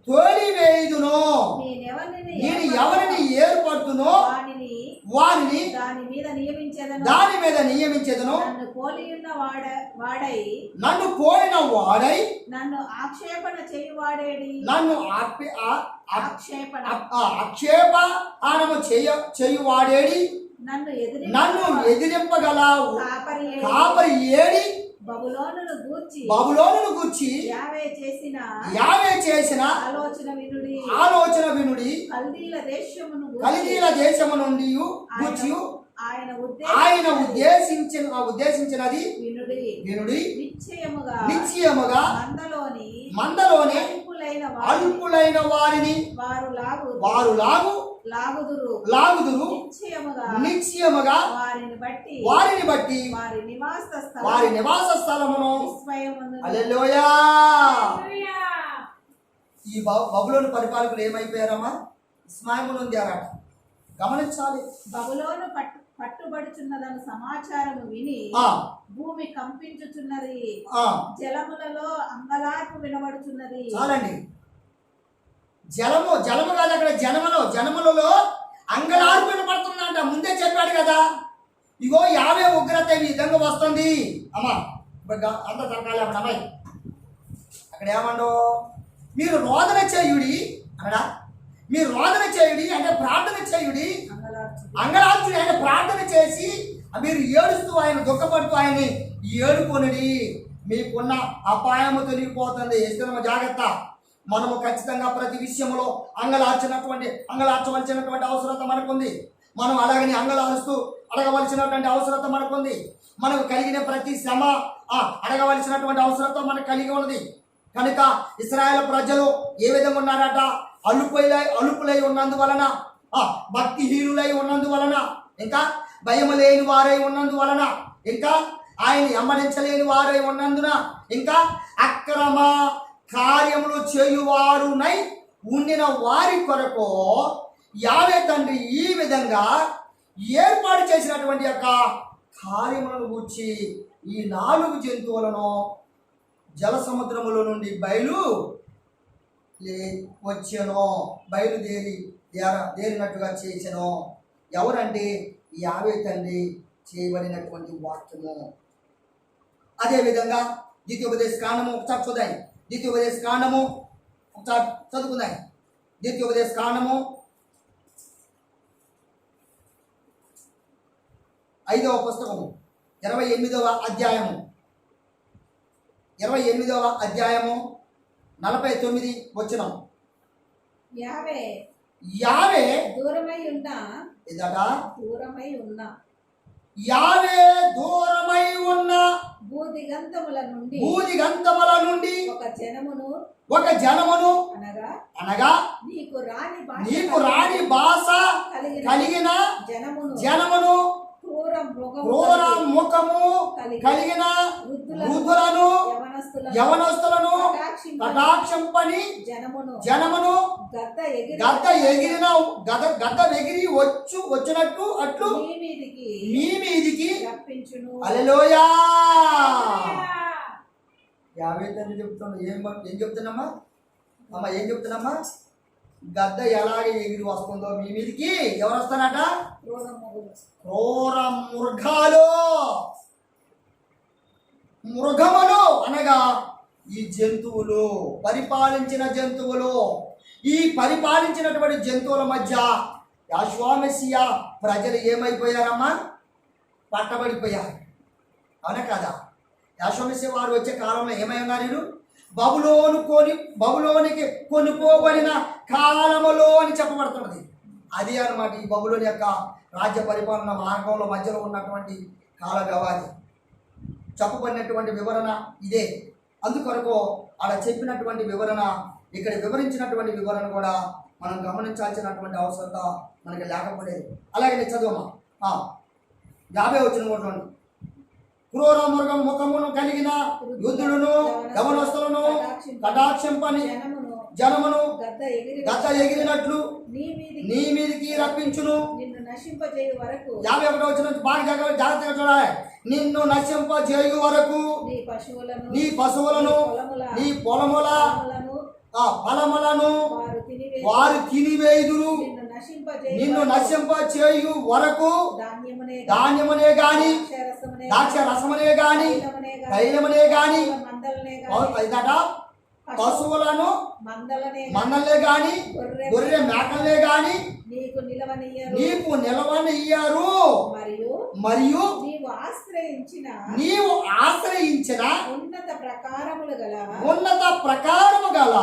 తోలివేయుదును. నేను ఎవరిని ఏర్పడుతునో వారిని దాని మీద నియమించెదను. నన్ను పోలిన వాడై నన్ను ఆక్షేపణ చేయువాడేడి. నన్ను ఆక్షేపణము చేయువాడేడి. నన్ను ఎదిరింపగల కాపరి ఏడి. బబులోనును గూర్చి యావే చేసిన ఆలోచన వినుడి. కల్దీల దేశము నుండి ఆయన ఉద్దేశించినది వినుడి. నిశ్చయముగా మందలోని అల్పులైన వారిని వారు లాగుదురు. నిశ్చయముగా వారిని బట్టి వారి నివాస స్థలమును. హల్లెలూయా. ఈ బబులోను పరిపాలకులు ఏమైపోయారమ్మా? విస్మయము నొందారట. గమనించాలి. బబులోను పట్టుబడుచున్నదని సమాచారము విని భూమి కంపించుచున్నది, జలములలో అంగలార్పు వినబడుచున్నది. చాలండి. జలము కాదు, అక్కడ జనములలో అంగలార్పు వినపడుతుందంట. ముందే చెప్పాడు కదా, ఇగో యావే ఉగ్రత ఈ విధంగా వస్తుంది. అమ్మా అంత తరకాలి అమ్మాయి. అక్కడ ఏమన్నా మీరు రోదన చేయుడి అక్కడ. మీరు రోదన చేయుడి అంటే ప్రార్థన చేయుడి. అంగలార్చుడి అంటే ప్రార్థన చేసి మీరు ఏడుస్తూ ఆయన దుఃఖపడుతూ ఆయన్ని ఏడుకొనిడి. మీకున్న అపాయము తొలగిపోతుంది. ఇస్తున్నాము జాగ్రత్త. మనము ఖచ్చితంగా ప్రతి విషయంలో అంగలార్చవలసినటువంటి అవసరత మనకుంది. మనం అలాగని అంగలారుస్తూ అడగవలసినటువంటి అవసరత మనకుంది. మనకు కలిగిన ప్రతి శ్రమ అడగవలసినటువంటి అవసరత మనకు కలిగి ఉన్నది. కనుక ఇశ్రాయేలు ప్రజలు ఏ విధంగా ఉన్నారట? అలుపులై ఉన్నందువలన, భక్తిహీనులై ఉన్నందువలన, ఇంకా భయము లేని వారై ఉన్నందువలన, ఇంకా ఆయన ఎమ్మడించలేని వారై ఉన్నందున, ఇంకా అక్రమ కార్యములు చేయువారునై ఉండిన వారి కొరకు యావే తండ్రి ఈ విధంగా ఏర్పాటు చేసినటువంటి యొక్క కార్యములను గూర్చి ఈ 4 జంతువులను జల సముద్రములో నుండి బయలుదేరినట్టుగా చేసెను. ఎవరంటే యావే తండ్రి చేయబడినటువంటి వాక్యము. అదేవిధంగా ద్వితీయోపదేశ కాండము ఒకసారి చూద్దాం. ద్వితీయోపదేశ కాండము ఒకసారి చదువుకుందాం. ద్వితీయోపదేశ కాండము 5వ పుస్తకము 28వ అధ్యాయము 49 వచనం. యావే దూరమై ఉన్న భూదిగంతముల నుండి ఒక జనమును అనగా నీకు రాని భాష కలిగిన జనమును క్రూర ముఖము కలిగిన వృద్ధులను యవనస్తులను కటాక్షంపని జనమును గద్ద ఎగిరి వచ్చినట్టు అట్లు మీ మీదికి హల్లెలూయా. యాభై తల్లి చెప్తున్నా ఏం చెప్తున్నామ్మా అమ్మా ఏం చెప్తున్నామ్మా? గద్ద ఎలాగే ఎగిరి వస్తుందో మీ మీదికి ఎవరు వస్తారట? క్రూర మృగాలు. మృగములు అనగా ఈ జంతువులు, పరిపాలించిన జంతువులు. ఈ పరిపాలించినటువంటి జంతువుల మధ్య యెహోవా మెస్సియా ప్రజలు ఏమైపోయారమ్మా? పట్టబడిపోయారు. అవునా కదా? యెహోవా మెస్సియా వారు వచ్చే కాలంలో ఏమై ఉన్నారు? వీరు బబులోనికి కొనుక్కోబడిన కాలములో అని చెప్పబడుతున్నది. అది అన్నమాట ఈ బబులోని యొక్క రాజ్య పరిపాలన మార్గంలో మధ్యలో ఉన్నటువంటి కాల వ్యవధి చెప్పబడినటువంటి వివరణ ఇదే. అందుకొరకు అలా చెప్పినటువంటి వివరణ, ఇక్కడ వివరించినటువంటి వివరణ కూడా మనం గమనించాల్సినటువంటి అవసరత మనకి లేకపోలేదు. అలాగే నేను చదువమ్మా 50 వచ్చిన కూడా క్రూర మృగం ముఖమును కలిగిన యుద్ధులను యవనస్తులను కటాక్షంపని జనమును గద్ద ఎగిరినట్లు నీ మీదికి రప్పించును. 51 వచ్చిన బాగా జాగ్రత్తగా చూడాలి. నిన్ను నశింపజేయు వరకు నీ పశువులను నీ పొలముల ఫలములను వారు తినివేయుదురు. నిన్ను నశింపచేయు వరకు ధాన్యమునే గాని ద్రాక్ష రసమునే గాని తైలమునే గాని పశువులను మందలే గాని గొర్రె మేకలే గాని నీకు నిలవనియ్యారు. మరియు నీవు ఆశ్రయించిన ఉన్నత ప్రకారములు గల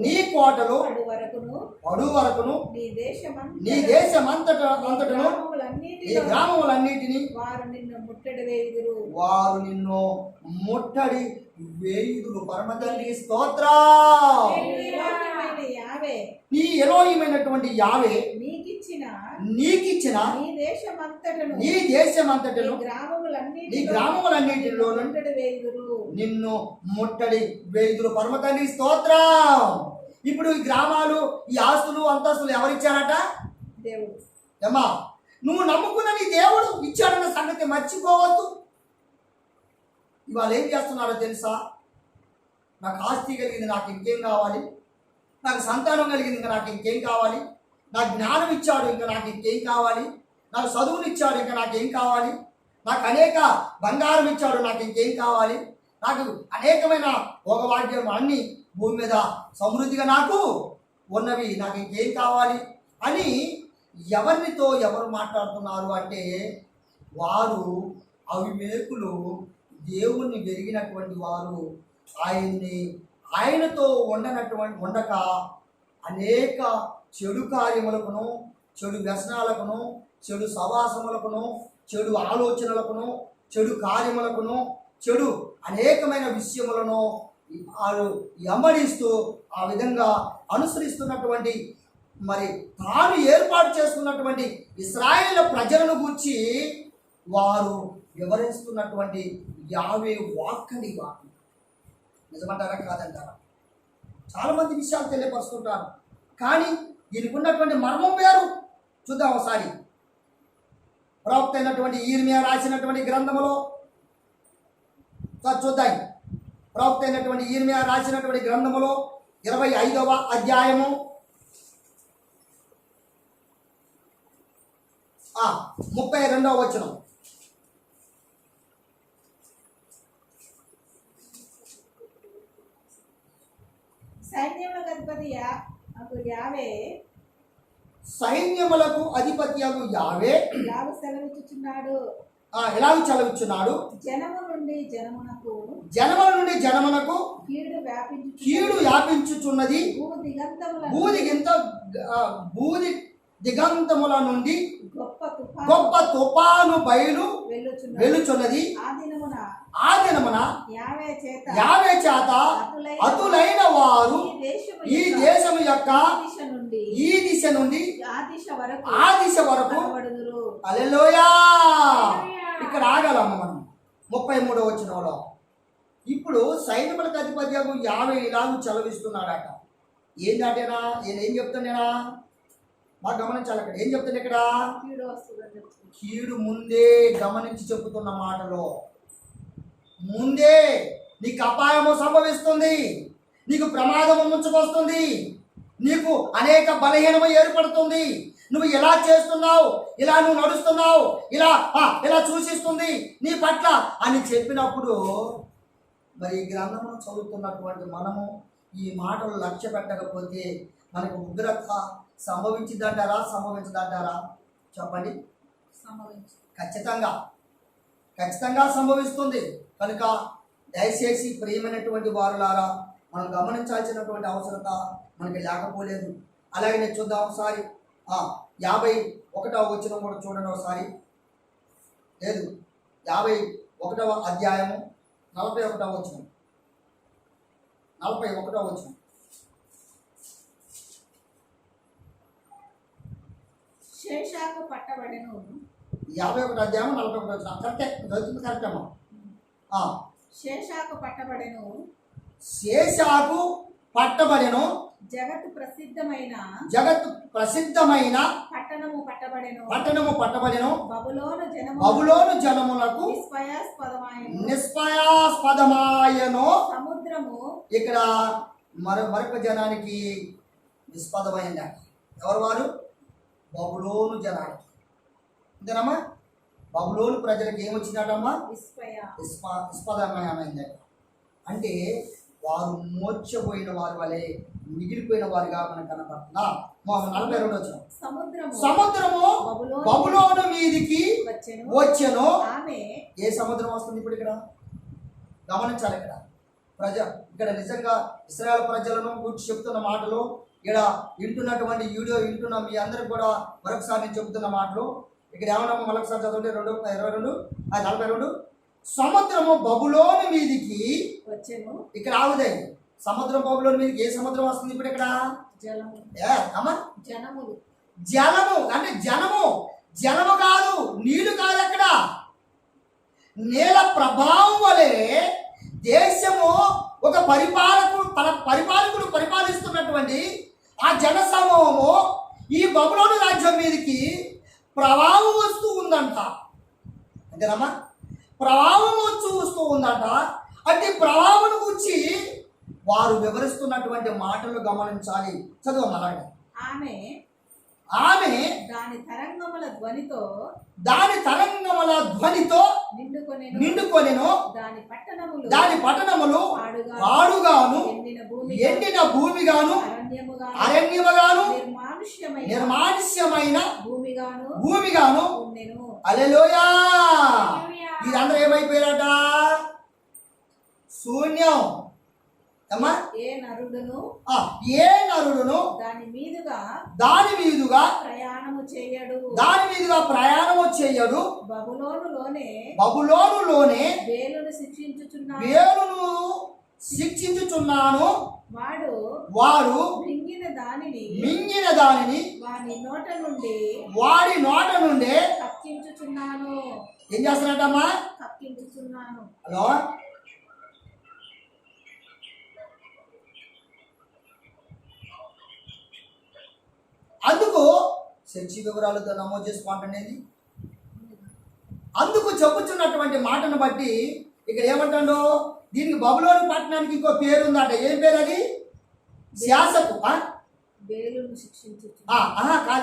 నీ కోటలు పడు వరకును నీ దేశమంతటను నీ గ్రామములన్నిటిని వారు నిన్ను ముట్టడి వేయుదురు. పరమ తండ్రి స్తోత్రం. నీ ఎలోహిమైనటువంటి యావే నీకిచ్చిన నీ దేశమంతటను నీ గ్రామములన్నిటిలో నిన్ను ముట్టడి వేయుదురు. పరమ తండ్రి స్తోత్రం. ఇప్పుడు ఈ గ్రామాలు, ఈ ఆస్తులు, అంతస్తులు ఎవరిచ్చారట? దేవుడు. ఏమ్మా, నువ్వు నమ్ముకున్న నీ దేవుడు ఇచ్చాడన్న సంగతి మర్చిపోవద్దు. ఇవాళ ఏం చేస్తున్నారో తెలుసా? నాకు ఆస్తి కలిగింది, నాకు ఇంకేం కావాలి? నాకు సంతానం కలిగింది, ఇంకా నాకు ఇంకేం కావాలి? నాకు జ్ఞానం ఇచ్చాడు, ఇంకా నాకు ఇంకేం కావాలి? నాకు చదువుని ఇచ్చాడు, ఇంకా నాకేం కావాలి? నాకు అనేక బంగారం ఇచ్చాడు, నాకు ఇంకేం కావాలి? నాకు అనేకమైన భోగవాద్యం అన్ని భూమి మీద సమృద్ధిగా నాకు ఉన్నవి, నాకు ఇంకేం కావాలి అని ఎవరితో ఎవరు మాట్లాడుతున్నారు అంటే, వారు అవివేకులు, దేవుణ్ణి వెరిగినటువంటి వారు, ఆయనతో ఉండక అనేక చెడు కార్యములకును, చెడు వ్యసనాలకును, చెడు సవాసములకును, చెడు ఆలోచనలకును, చెడు కార్యములకును, చెడు అనేకమైన విషయములను వారు ఎమ్మడిస్తూ ఆ విధంగా అనుసరిస్తున్నటువంటి, మరి తాను ఏర్పాటు చేసుకున్నటువంటి ఇశ్రాయేలు ప్రజలను గూర్చి వారు వివరిస్తున్నటువంటి యావే వాక్కని వాకు. నిజమంటారా కాదంటారా? చాలామంది విషయాలు తెలియపరుస్తుంటారు, కానీ దీనికి ఉన్నటువంటి మర్మం వేరు. చూద్దాం ఒకసారి. ప్రవక్త అయినటువంటి యిర్మీయా రాసినటువంటి గ్రంథములో చూద్దాం. ప్రవక్త అయినటువంటి యిర్మీయా రాసినటువంటి గ్రంథములో 25వ అధ్యాయము 32వ వచనం. సైన్యములకు అధిపత్యగు యావే సెలవిచ్చుచున్నాడు. ఎలాగ చదివిస్తున్నాడు? జనముల నుండి జనమునకు కీడు వ్యాపించుచున్నది. భూది దిగంతముల నుండి గొప్ప తుఫాను బయలు వెళ్ళుచున్నది. వెలుచున్నది. ఆ దినమున యావే యావే చేత అతులైన వారు ఈ దేశము యొక్క ఈ దిశ నుండి ఆ ఆ దిశ వరకు కనబడుదురు. హల్లెలూయా. ఇక్కడ ఆగాలమ్మ మనం 33వ వచనంలో. ఇప్పుడు సైన్యములకు అధిపత్యము యావే ఇలాగూ చలవిస్తున్నాడట. ఏంటంటేనా నేను ఏం చెప్తానేనా బాగా గమనించాలి. అక్కడ ఏం చెప్తాను ఇక్కడ కీడు వస్తుందని చెప్తుంది. కీడు ముందే గమనించి చెబుతున్న మాటలో ముందే నీకు అపాయము సంభవిస్తుంది, నీకు ప్రమాదము ముంచుకొస్తుంది, నీకు అనేక బలహీనము ఏర్పడుతుంది, నువ్వు ఇలా చేస్తున్నావు, ఇలా నువ్వు నడుస్తున్నావు, ఇలా సూచిస్తుంది నీ పట్ల అని చెప్పినప్పుడు మరి ఈ గ్రంథము చదువుతున్నటువంటి మనము ఈ మాటలు లక్ష్య పెట్టకపోతే మనకు ఉగ్రత సంభవించిందంటారా సంభవించదంటారా చెప్పండి. సంభవించు. ఖచ్చితంగా సంభవిస్తుంది. కనుక దయచేసి ప్రియమైనటువంటి వారులారా మనం గమనించాల్సినటువంటి అవసరత మనకి లేకపోలేదు. అలాగే నేను చూద్దాం ఒకసారి 51వ వచనం కూడా చూడండి ఒకసారి. లేదు 51వ అధ్యాయము 41వ వచనం. 41వ వచనం. శేషాకు పట్టబడెను. 51వ అధ్యాయం 41వ వచనం. కరెక్టే, చదువుతుంది కరెక్ట్ అమ్మా. శేషాకు పట్టబడెను. శేషాకు పట్టబడెను. జగత్తు ప్రసిద్ధమైన పట్టణము పట్టబడెను. బబులోను జనములకు నిష్ఫయాస్పదమాయెను. సముద్రము ఇక్కడ మరొక జనానికి నిష్పదమైంది. ఎవరు వారు? బబులోను జనానికి. అంతేనమ్మా. బబులోను ప్రజలకు ఏమొచ్చినట్టమ్మా? నిష్పదమైంది. అంటే వారు మోర్చపోయిన వారి వలె మిగిలిపోయిన వారిగా మనకు కనపడుతుందా? 42 వచనం. సముద్రము బబులోను మీదికి వచ్చెను. ఏ సముద్రం వస్తుంది ఇప్పుడు ఇక్కడ గమనించాలి. ఇక్కడ నిజంగా ఇశ్రాయేలు ప్రజలను గురించి చెప్తున్న మాటలు, ఇక్కడ వింటున్నటువంటి వీడియో వింటున్న మీ అందరికి కూడా మరొకసారి నేను చెబుతున్న మాటలు ఇక్కడ ఏమన్నా మరొకసారి చదవండి. 42 సముద్రము బబులోను మీదికి వచ్చెను. ఇక్కడ ఆగుదే. సముద్రం బబులోను మీదకి ఏ సముద్రం వస్తుంది ఇప్పుడు ఇక్కడ? జలము. అంటే జలము కాదు, నీళ్లు కాదు. అక్కడ నేల ప్రభావం వలె దేశము ఒక పరిపాలకుడు పరిపాలిస్తున్నటువంటి ఆ జన సమూహము ఈ బబులోను రాజ్యం మీదకి ప్రభావం వస్తూ ఉందంట. అంతేనమ్మా. ప్రభావం వస్తూ ఉందంట. అంటే ప్రభావం గురించి వారు వివరిస్తున్నటువంటి మాటలు గమనించాలి. చదువు. ఆమె దాని తరంగముల ధ్వనితో నిండుకొనెను. దాని పట్టణములు పాడుగాను ఎండిన భూమిగాను అరణ్యముగాను నిర్మానుష్యమైన భూమిగాను. హల్లెలూయా. వీరందరూ ఏమైపోయారట? శూన్యం. ఏ నరుడును దాని మీదుగా ప్రయాణము చేయడు. బబులోనులోనే వేలును శిక్షించుచున్నాను. వాడు మింగిన దానిని వాడి నోట నుండే తప్పించుచున్నాను. ఏం చేస్తున్నట్టమ్మా? తప్పించుచున్నాను. హలో. అందుకు శిక్షి వివరాలతో నమోదు చేసుకోండి. అందుకు చెప్పుచున్నటువంటి మాటను బట్టి ఇక్కడ ఏమంటాడు? దీనికి బబులోను పట్టణానికి ఇంకో పేరు ఉందట. ఏం పేరు అది? శాసకు.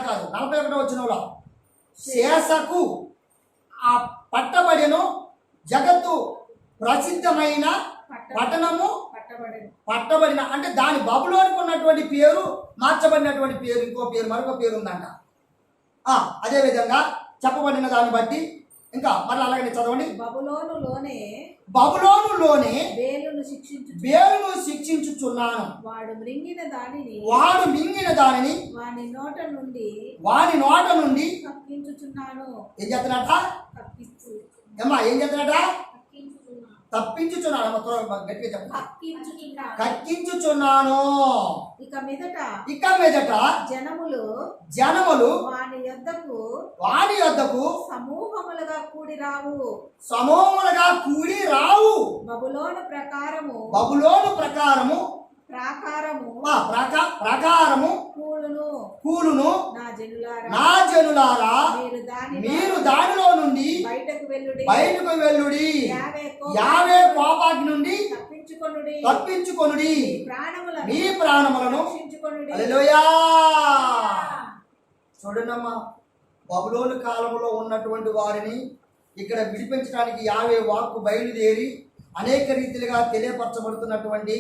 కాదు 41వ వచనంలో శాసకు ఆ పట్టబడెను. జగత్తు ప్రసిద్ధమైన పట్టణము పట్టబడిన. అంటే దాని బబులోనికి ఉన్నటువంటి పేరు మార్చబడినటువంటి పేరు, ఇంకో పేరు, మరొక పేరు ఉందంట. అదేవిధంగా చెప్పబడిన దాన్ని బట్టి ఇంకా మళ్ళీ అలాగే చదవండి. బబులోనులోనే బబులోనులోనే బేలును శిక్షించు బేలును శిక్షించుచున్నాను. వాడు మింగిన దానిని వాడు మింగిన దానిని వాని నోట నుండి వాని నోట నుండి కక్కించుచున్నాను. ఏం చేస్తున్నట? కక్కించు ఏమ్మా ఏం చేస్తున్నట? కక్కించుచున్నాను. తప్పించుచున్నాను. గట్టిగా చెప్పండి. కక్కించుచున్నాను. కక్కించుచున్నాను. ఇక మీదట ఇక మీదట జనములు వాని యొద్దకు వాని యొద్దకు సమూహములుగా కూడి రావు. సమూహములుగా కూడి రావు. బబులోను ప్రకారము బబులోను ప్రాకారము కూలును. నా జనులారా, నా జనులారా, మీరు దానిలో నుండి బయటకు వెళ్ళుడి. యావే కోపాగ్ని నుండి తప్పించుకొనుడి. మీ ప్రాణములను హల్లెలూయా. చూడండమ్మా, బబులోను కాలంలో ఉన్నటువంటి వారిని ఇక్కడ విడిపించడానికి యావే వాక్కు బయలుదేరి అనేక రీతిలుగా తెలియపరచబడుతున్నటువంటి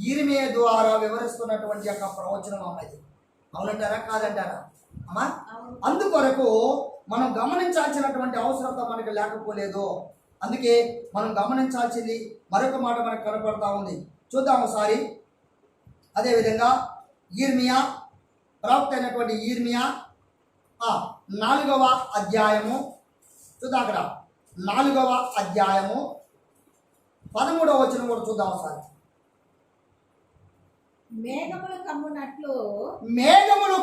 ఈరిమే ద్వారా వివరిస్తున్నటువంటి యొక్క ప్రవచనం అమ్మది. అవునంటారా కాదంటారా అమ్మా? అందుకొరకు మనం గమనించాల్సినటువంటి అవసరత మనకు లేకపోలేదు. అందుకే మనం గమనించాల్సింది మరొక మాట మనకు కనపడతా ఉంది. చూద్దాం ఒకసారి. అదేవిధంగా ఈర్మియా, ప్రవక్త అయినటువంటి ఈర్మియా 4వ అధ్యాయము చూద్దాం. అక్కడ 4వ అధ్యాయము 13వ వచనం కూడా చూద్దాం ఒకసారి. మేఘములు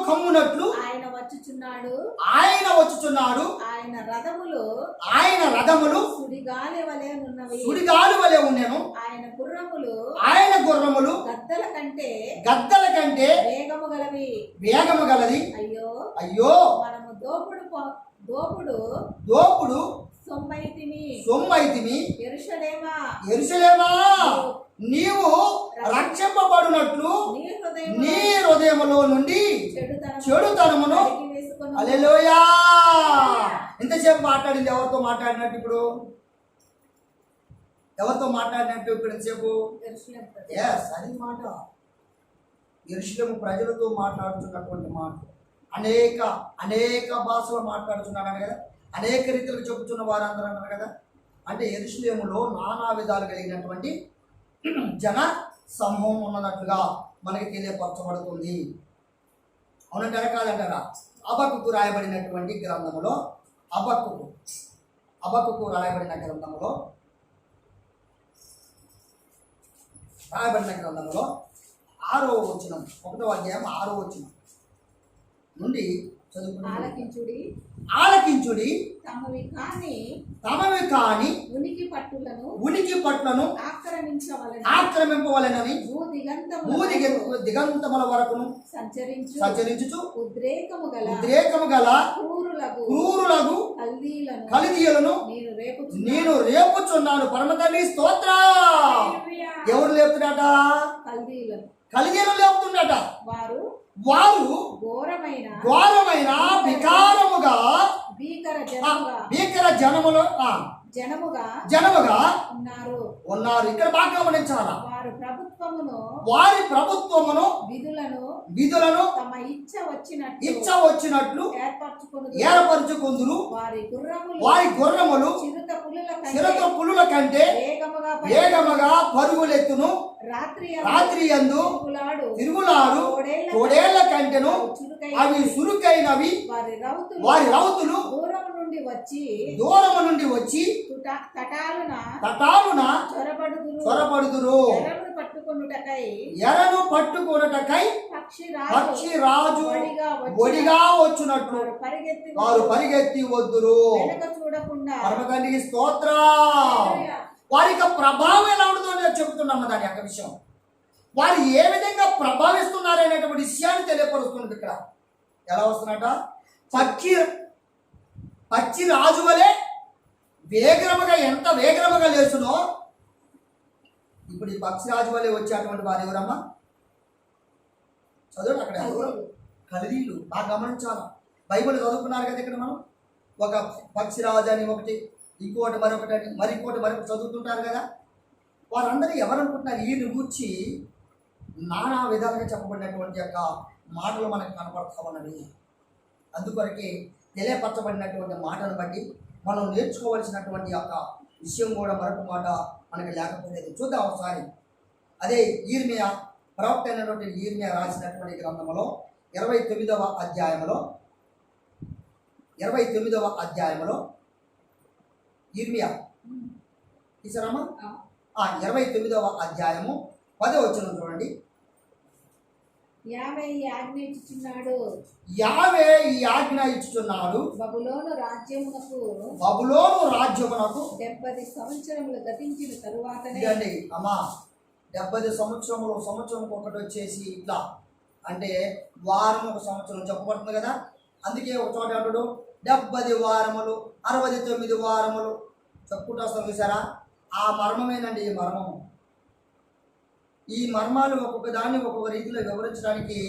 కమ్మునట్లు ఆయన వచ్చుచున్నాడు. ఆయన రథములు సుడిగాలి వలె ఉన్నెను. ఆయన గుర్రములు గద్దల కంటే వేగము గలది. అయ్యో మనము దోపుడు సొమ్మైతిమి. యెరూషలేమా, నీవు రక్షింపబడినట్లు నీ హృదయములో నుండి చెడుతనమును హల్లెలూయా. ఇంతసేపు మాట్లాడింది ఎవరితో మాట్లాడినట్టు? ఇప్పుడు ఎవరితో మాట్లాడినట్టు? ఇప్పుడు ఎంతసేపు? అది మాట యెరూషలేము ప్రజలతో మాట్లాడుతున్నటువంటి మాట. అనేక భాషలో మాట్లాడుతున్నాను కదా, అనేక రీతిలో చెబుతున్న వారందరూ అన్నారు కదా. అంటే యెరూషలేములో నానా విధాలు కలిగినటువంటి జన సమూహం ఉన్నట్లుగా మనకి తెలియపరచబడుతుంది. అవునంటారా కాదంటారా? హబక్కూకు రాయబడినటువంటి గ్రంథములో హబక్కూకు రాయబడిన గ్రంథములో 6వ వచనం 1వ అధ్యాయం 6వ వచనం నుండి ఆలకించుడి. తమవి కాని ఉనికి పట్టులను ఆక్రమింపవలెనని దిగంతముల వరకును సంచరించుచు ఉద్రేకము గల క్రూరులకు కల్దీయులను నేను రేపుచున్నాను. పరమతండ్రి స్తోత్రం. ఎవరు లేపుతున్నట? కల్దీయులను లేపుతున్నట. వారు ఘోరమైన భీకర జనముగా ఉన్నారు. ఇక్కడ బాగా గమనించాలా? వారి ప్రభుత్వమును విధులను ఇచ్చ వచ్చినట్లు ఏర్పరచుకుందురు. వారి గుర్రములు చిరుత పులుల కంటే వేగముగా పరుగులెత్తును. రాత్రి యందు తిరుగులాడు తోడేళ్ల కంటెను అవి చురుకైనవి. వారి రౌతులు దూరము నుండి వచ్చి తటాలున చొరబడుదురు. ఎరను పట్టుకొనుటకై పక్షి రాజు ఒడిగా వచ్చినట్లు వారు పరిగెత్తి వద్దురు. పరమతండ్రికి స్తోత్రం. వారి యొక్క ప్రభావం ఎలా ఉంటుందో నేను చెబుతున్నాము. దాని యొక్క విషయం వారు ఏ విధంగా ప్రభావిస్తున్నారు అనేటువంటి విషయాన్ని తెలియపరుస్తుంది. ఇక్కడ ఎలా వస్తున్నట? పక్షి రాజు వలె వేగరముగా, ఎంత వేగరముగా లేచునో. ఇప్పుడు ఈ పక్షి రాజు వలె వచ్చేటువంటి వారు ఎవరమ్మా? చదువు. అక్కడ కల్దీయులు. బాగా గమనించాలి. బైబిల్ చదువుకున్నారు కదా. ఇక్కడ మనం ఒక పక్షి రాజు అని ఒకటి, ఇంకోటి మరొకటి అని, మరొకటి చదువుతుంటారు కదా. వారందరూ ఎవరనుకుంటున్నారు? ఈయన గూర్చి నానా విధాలుగా చెప్పబడినటువంటి యొక్క మాటలు మనకు కనపడతా ఉన్నవి. అందుకొరకే తెలియపరచబడినటువంటి మాటను బట్టి మనం నేర్చుకోవాల్సినటువంటి యొక్క విషయం కూడా మరొక మాట మనకి లేకపోలేదు. చూద్దాం ఒకసారి. అదే ఈర్మియా, ప్రవక్త అయినటువంటి ఈర్మియా రాసినటువంటి గ్రంథంలో 29వ అధ్యాయంలో ఈర్మియా తీసారమ్మా? 29వ అధ్యాయము 10వ వచనం చూడండి. యావే ఈ ఆజ్ఞ ఇచ్చుచున్నాడు, యావే ఈ ఆజ్ఞ ఇచ్చుచున్నాడు, బబులోను రాజ్యమునకు 70 సంవత్సరములు గతించిన తరువాతనే. ఇదండి అమ్మా, 70 సంవత్సరం ఒకటి వచ్చేసి ఇట్లా అంటే వారం ఒక సంవత్సరం చెప్పబడుతుంది కదా. అందుకే ఒక చోట అంటాడు 70 వారములు 69 వారములు చెప్పుకుంటూ వస్తాం చూసారా. ఆ మర్మమేనండి ఈ మర్మము. ఈ మర్మాలు ఒక్కొక్క దాన్ని ఒక్కొక్క రీతిలో వివరించడానికి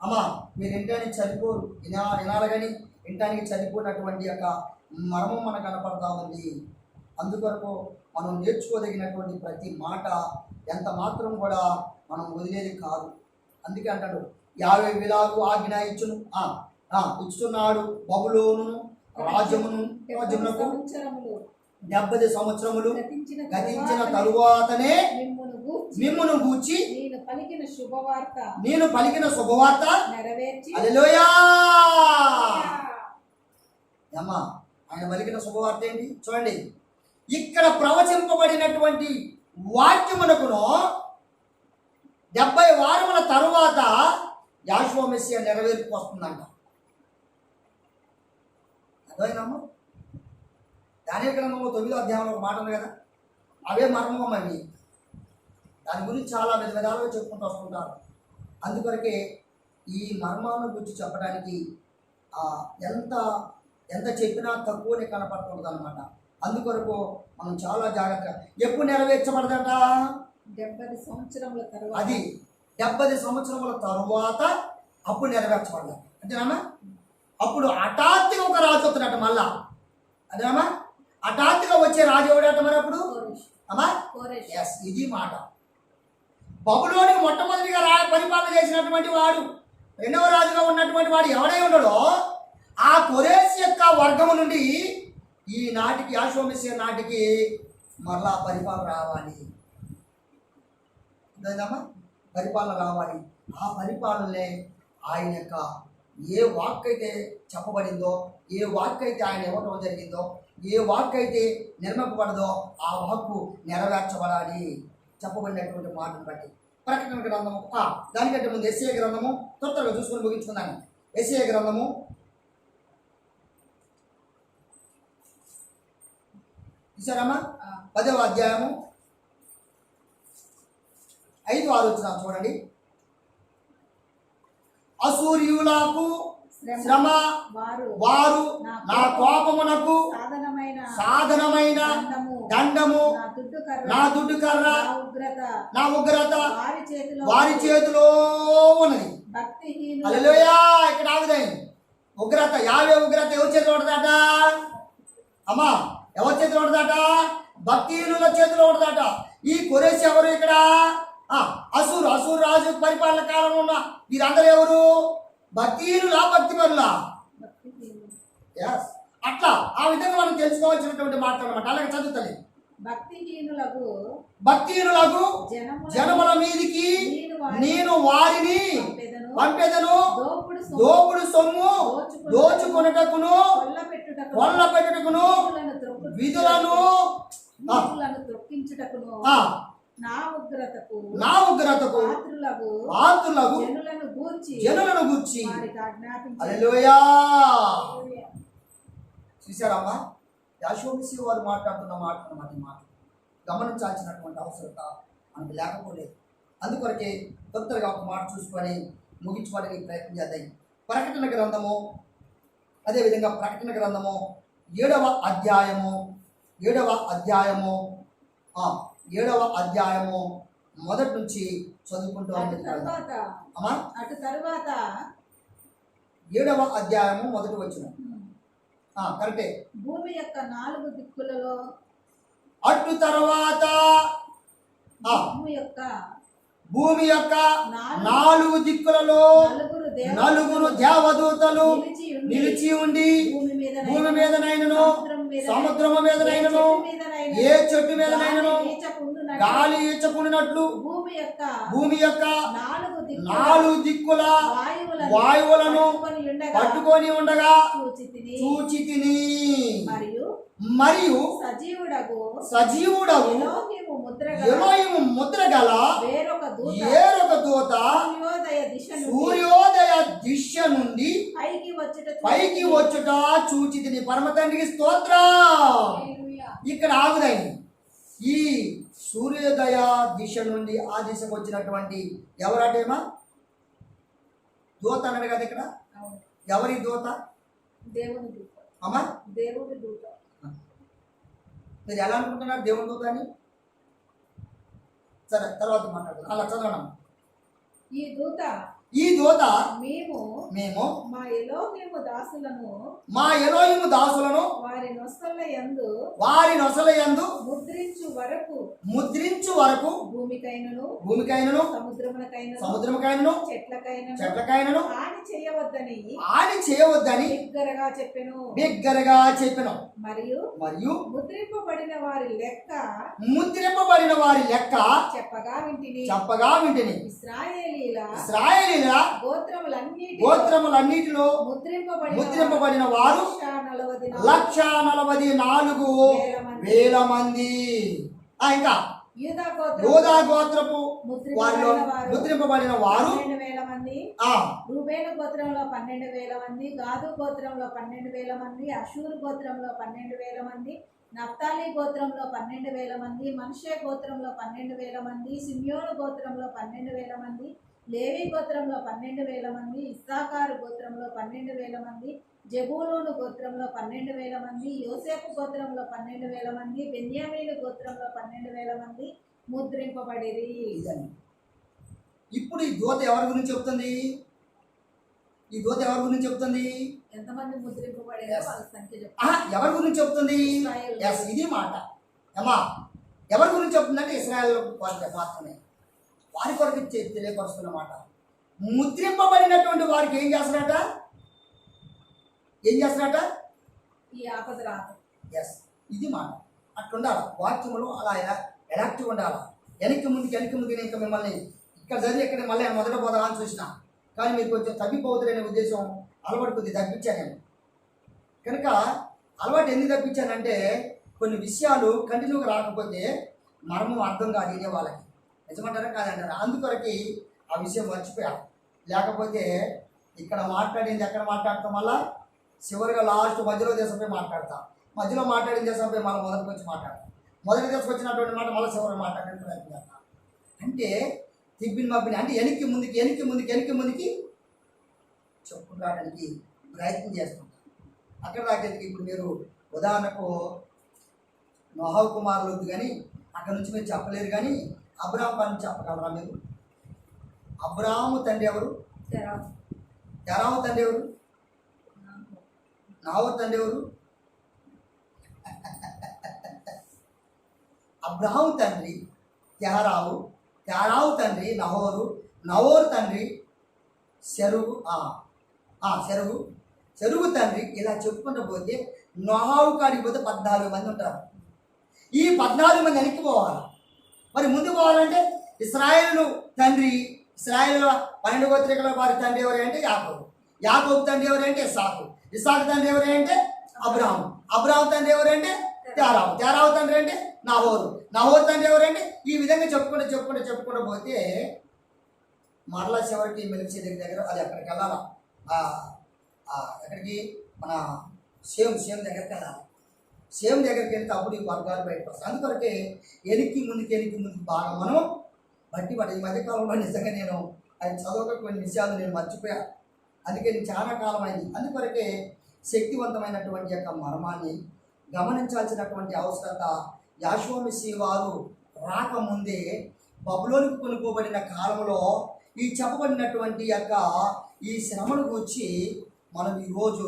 అమ్మా మీరు ఇంటానికి చనిపోరు, వినాలి కానీ ఇంటానికి చనిపోయినటువంటి యొక్క మర్మం మనకు కనపడతా ఉంది. అందుకొరకు మనం నేర్చుకోదగినటువంటి ప్రతి మాట ఎంత మాత్రం కూడా మనం వదిలేది కాదు. అందుకే అంటాడు 50,000 ఆజ్ఞ ఇచ్చుచున్నాడు బబులోను రాజ్యమునకు 70 సంవత్సరములు గతించిన తరువాతనే మిమ్మును గూర్చి నేను పలికిన శుభవార్త నెరవేర్చి. హల్లెలూయా. అమ్మా ఆయన పలికిన శుభవార్త ఏంటి చూడండి. ఇక్కడ ప్రవచింపబడినటువంటి వాక్యమునకును 70 వారముల తరువాత యాషువ మెస్సియా నెరవేర్పు వస్తుందంట. అర్థమైందమ్మా? దానియేలు గ్రంథంలో 9వ అధ్యాయంలో ఒక మాట ఉంది కదా, అవే మర్మం అవి. దాని గురించి చాలా విధాలుగా చెప్పుకుంటూ వస్తుంటారు. అందుకొరకే ఈ మర్మాలను గురించి చెప్పడానికి ఎంత చెప్పినా తక్కువనే కనపడుతుంది అనమాట. అందుకొరకు మనం చాలా జాగ్రత్తగా ఎప్పుడు నెరవేర్చబడదట 70 సంవత్సరముల తరువాత. అది 70 సంవత్సరముల తరువాత అప్పుడు నెరవేర్చబడదు అంతేనామా. అప్పుడు హఠాత్తుగా ఒక రాజు వస్తున్నట్టు మళ్ళా అదేనామా. హఠాత్తుగా వచ్చే రాజు ఎవడట మరి అప్పుడు అమ్మా? ఎస్, ఇది మాట. బబులోనికి మొట్టమొదటిగా పరిపాలన చేసినటువంటి వాడు, రెండవ రాజుగా ఉన్నటువంటి వాడు ఎవడై ఉండడో ఆ కొరేష్ యొక్క వర్గము నుండి ఈ నాటికి యాషువ మెస్సియా నాటికి మరలా పరిపాలన రావాలి. అర్థమైందమ్మా? పరిపాలన రావాలి. ఆ పరిపాలనలే ఆయన యొక్క ఏ వాక్ అయితే చెప్పబడిందో, ఏ వాక్ అయితే ఆయన ఇవ్వడం జరిగిందో, ఏ వాక్ అయితే నిర్మింపబడదో ఆ వాక్కు నెరవేర్చబడాలి చెప్పబడినటువంటి మాటను బట్టి. ప్రకటన గ్రంథము దానికంటే ముందు యెషయా గ్రంథము తొందరగా చూసుకొని ముగించుకున్నాను. యెషయా గ్రంథము 10వ అధ్యాయము 5-6 వచనాలు చూడండి. అసూర్యులకు శ్రమ, వారు నా కోపమునకు సాధనమైన దండము, నా దుడ్డు కర్ర, నా ఉగ్రత వారి చేతిలో ఉన్నది. హల్లెలూయా. ఇక్కడ ఆగుదాయి. ఉగ్రత, యావే ఉగ్రత ఎవరి చేతిలో ఉంటుందట అమ్మా? ఎవరి చేతిలో ఉంటుందట? భక్తిహీనుల చేతిలో ఉంటుందట. ఈ కొరేష్ ఎవరు ఇక్కడ? అసూరు రాజు పరిపాలన కాలంలో ఉన్న వీరందరూ ఎవరు? భక్తిహీనులా భక్తిపరులా? అట్లా ఆ విధంగా మనం తెలుసుకోవాల్సినటువంటి మాటలు అన్నమాట. అలాగే చదువుతుంది. భక్తిహీనులకు జనముల మీదికి నేను వారిని పంపెదను, దోపుడు సొమ్ము దోచుకొనుటకును కొల్ల పెట్టుటకును విధులను నా ఉగ్రతకు పాత్రులకు జనులను గూర్చి. హల్లెలూయా. చూసారమ్మా? యాషువ మెస్సియా వారు మాట్లాడుతున్న మాట గమనించాల్సినటువంటి అవసరత మనకు లేకపోలేదు. అందుకొరకే తొందరగా ఒక మాట చూసుకొని ముగించుకోవడానికి ప్రయత్నం చేద్దాం. ప్రకటన గ్రంథము, అదేవిధంగా ప్రకటన గ్రంథము 7వ అధ్యాయము మొదటి నుంచి చదువుకుంటూ అమ్మా. 7వ అధ్యాయము మొదటి వచనం కరెక్టే. భూమి యొక్క 4 దిక్కులలో అటు తర్వాత భూమి యొక్క 4 దిక్కులలో నలుగురు దేవదూతలు నిలిచి నిలిచి ఉండి భూమి మీదనైనను సముద్రము మీదనైనను ఏ చెట్టు మీదనైనను గాలి ఈచకుండినట్లు భూమి యొక్క నాలుగు దిక్కుల వాయువులను పట్టుకొని ఉండగా చూచి తిని మరియు సజీవుడగు ఎలోహిము ముద్ర గల వేరొక దూత సూర్యోదయ దిశ నుండి పైకి వచ్చుట చూచి తిని. పరమ తండ్రికి స్తోత్రం. ఇక్కడ ఆగుదాయి. ఈ సూర్యోదయ దిశ నుండి ఆ దిశకు వచ్చినటువంటి ఎవరటేమా దూత అన్నాడు కదా ఇక్కడ. ఎవరి దూత? దేవుని దూత. అమ్మా దేవుని దూత. మీరు ఎలా అనుకుంటున్నారు దేవుని దూత అని? సరే తర్వాత మాట్లాడదాం. అలా చదవడం. ఈ దూత మేము మా ఎలోహిము దాసులను వారి నొసల యందు ముద్రించు వరకు భూమికైనను సముద్రముకైనను చెట్లకైనను హాని చేయవద్దని బిగ్గరగా చెప్పెను. మరియు ముద్రింపబడిన వారి లెక్క చెప్పగా వింటిని. ఇశ్రాయేలీల గోత్రములన్నిటిలో ముద్రింపబడిన వారు 144,000 మంది. ఇంకా యూదా గోత్రపు వారిలో ముద్రింపబడిన వారు 12,000 మంది. రూబేను గోత్రంలో 12,000 మంది, గాదు గోత్రంలో 12,000 మంది, అషూరు గోత్రంలో 12,000 మంది, నఫ్తాలి గోత్రంలో 12,000 మంది, మనష్షే గోత్రంలో 12,000 మంది, సిమ్యోను గోత్రంలో 12,000 మంది, లేవి గోత్రంలో 12,000 మంది, ఇస్సాకారు గోత్రంలో 12,000 మంది, జెబూలూను గోత్రంలో 12,000 మంది, యోసేపు గోత్రంలో 12,000 మంది, బెన్యామీను గోత్రంలో 12,000 మంది ముద్రింపబడిరి. ఇప్పుడు ఈ దూత ఎవరి గురించి చెప్తుంది? ఎంతమంది ముద్రింపబడిన వాళ్ళ సంఖ్య ఎవరి గురించి చెప్తుంది? ఇది మాట అమ్మా. ఎవరి గురించి చెప్తుందంటే ఇశ్రాయేల్ మాత్రమే. వారి కొరకు తెలియపరుస్తున్నమాట. ముద్రింపబడినటువంటి వారికి ఏం చేస్తారట? ఈ ఆపద రాదు. ఇది మాట. అట్లుండాలి వాక్యములు. అలా ఎలాక్టివ్ ఉండాలి. వెనక్కి ముందుకు ఇంకా మిమ్మల్ని ఇక్కడ జరిగి ఇక్కడ మళ్ళీ మొదట పోదా అని చూసిన, కానీ మీరు కొంచెం తప్పిపోతులనే ఉద్దేశం అలవాటు కొద్దిగా తప్పించాను నేను. కనుక అలవాటు ఎందుకు తప్పించానంటే కొన్ని విషయాలు కంటిన్యూగా రాకపోతే మర్మం అర్థం కాదు ఇదే వాళ్ళకి. నిజమంటారా కాదంటారా? అందుకొరకి ఆ విషయం మర్చిపోయా. లేకపోతే ఇక్కడ మాట్లాడింది ఎక్కడ మాట్లాడతాం, మళ్ళా చివరిగా లాస్ట్ మధ్యలో దేశంపై మాట్లాడతాం. మధ్యలో మాట్లాడిన దేశంపై మళ్ళీ మొదటికి వచ్చి మాట్లాడతాం. మొదటి దేశం వచ్చినటువంటి మాట మళ్ళీ చివరి మాట్లాడడానికి ప్రయత్నం చేస్తాం. అంటే తిప్పిన మబ్బిని అంటే వెనక్కి ముందుకి చెప్పుకోవడానికి ప్రయత్నం చేస్తుంటాం. అక్కడ దాకా ఇప్పుడు మీరు ఉదాహరణకు నోహవు కుమారులు కానీ అక్కడ నుంచి మీరు చెప్పలేరు, కానీ అబ్రాహాము పని చెప్పగలరా మీరు? అబ్రాహాము తండ్రి ఎవరు? తెరావు తండ్రి ఎవరు? నాహోరు తండ్రి ఎవరు? అబ్రాహాము తండ్రి తెరావు, తెరావు తండ్రి నహోరు, నహోరు తండ్రి సెరుగు, చెరుగు తండ్రి. ఇలా చెప్పుకుంటూ పోతే నోహావు కాడికి పోతే 14 మంది ఉంటారు. ఈ 14 మంది వెనక్కి పోవాలి. మరి ముందు పోవాలంటే ఇశ్రాయేలు తండ్రి, ఇశ్రాయేలు 12 గోత్రికల వారి తండ్రి ఎవరు అంటే యాకోబు, యాకోబు తండ్రి ఎవరు అంటే ఇస్సాకు, ఇస్సాకు తండ్రి ఎవరు అంటే అబ్రాహాము, అబ్రాహాము తండ్రి ఎవరు అంటే తెరావు, తెరావు తండ్రి అంటే నహోరు, నహోరు తండ్రి ఎవరు అంటే ఈ విధంగా చెప్పుకుంటూ పోతే మరలా చివరికి మెల్కీసెదెకు దగ్గర అది ఎక్కడికి వెళ్ళాలా? ఎక్కడికి? మన సేమ్ దగ్గరికి వెళ్ళాలి. సేమ్ దగ్గరికి వెళ్తే అప్పుడు ఈ వర్గాలు బయటకు వస్తాయి. అందుకొరకే వెనక్కి ముందుకు బాగా మనం బట్టి ఈ మధ్యకాలంలో నిజంగా నేను అది చదవక కొన్ని విషయాలు నేను మర్చిపోయా. అందుకే నేను చాలా కాలం అయింది. అందుకొరకే శక్తివంతమైనటువంటి యొక్క మర్మాన్ని గమనించాల్సినటువంటి అవసరత యాషూవ మెస్సీయ వారు రాకముందే బబులోనికి కొనుక్కోబడిన కాలంలో ఈ చెప్పబడినటువంటి యొక్క ఈ శ్రమను గురించి మనం ఈరోజు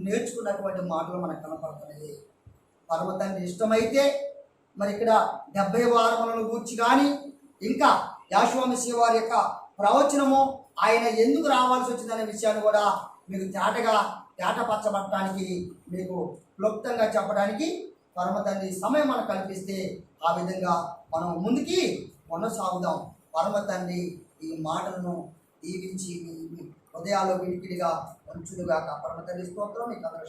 నేర్చుకున్నటువంటి మాటలు మనకు కనపడుతున్నాయి. పర్వతాన్ని ఇష్టమైతే మరి ఇక్కడ 70 వారములను గూర్చి కానీ ఇంకా యాషూవ మెస్సీయ వారి యొక్క ప్రవచనము ఆయన ఎందుకు రావాల్సి వచ్చిందనే విషయాన్ని కూడా మీకు తేటపరచబడటానికి మీకు క్లుప్తంగా చెప్పడానికి పరమ తండ్రి సమయం మనకు కల్పిస్తే ఆ విధంగా మనం ముందుకి కొనసాగుదాం. పరమ తండ్రి ఈ మాటలను దీవించి మీ హృదయాల్లో విడికిడిగా ఉంచుడుగాక. పరమ తండ్రి స్తోత్రం. మీకు అందరూ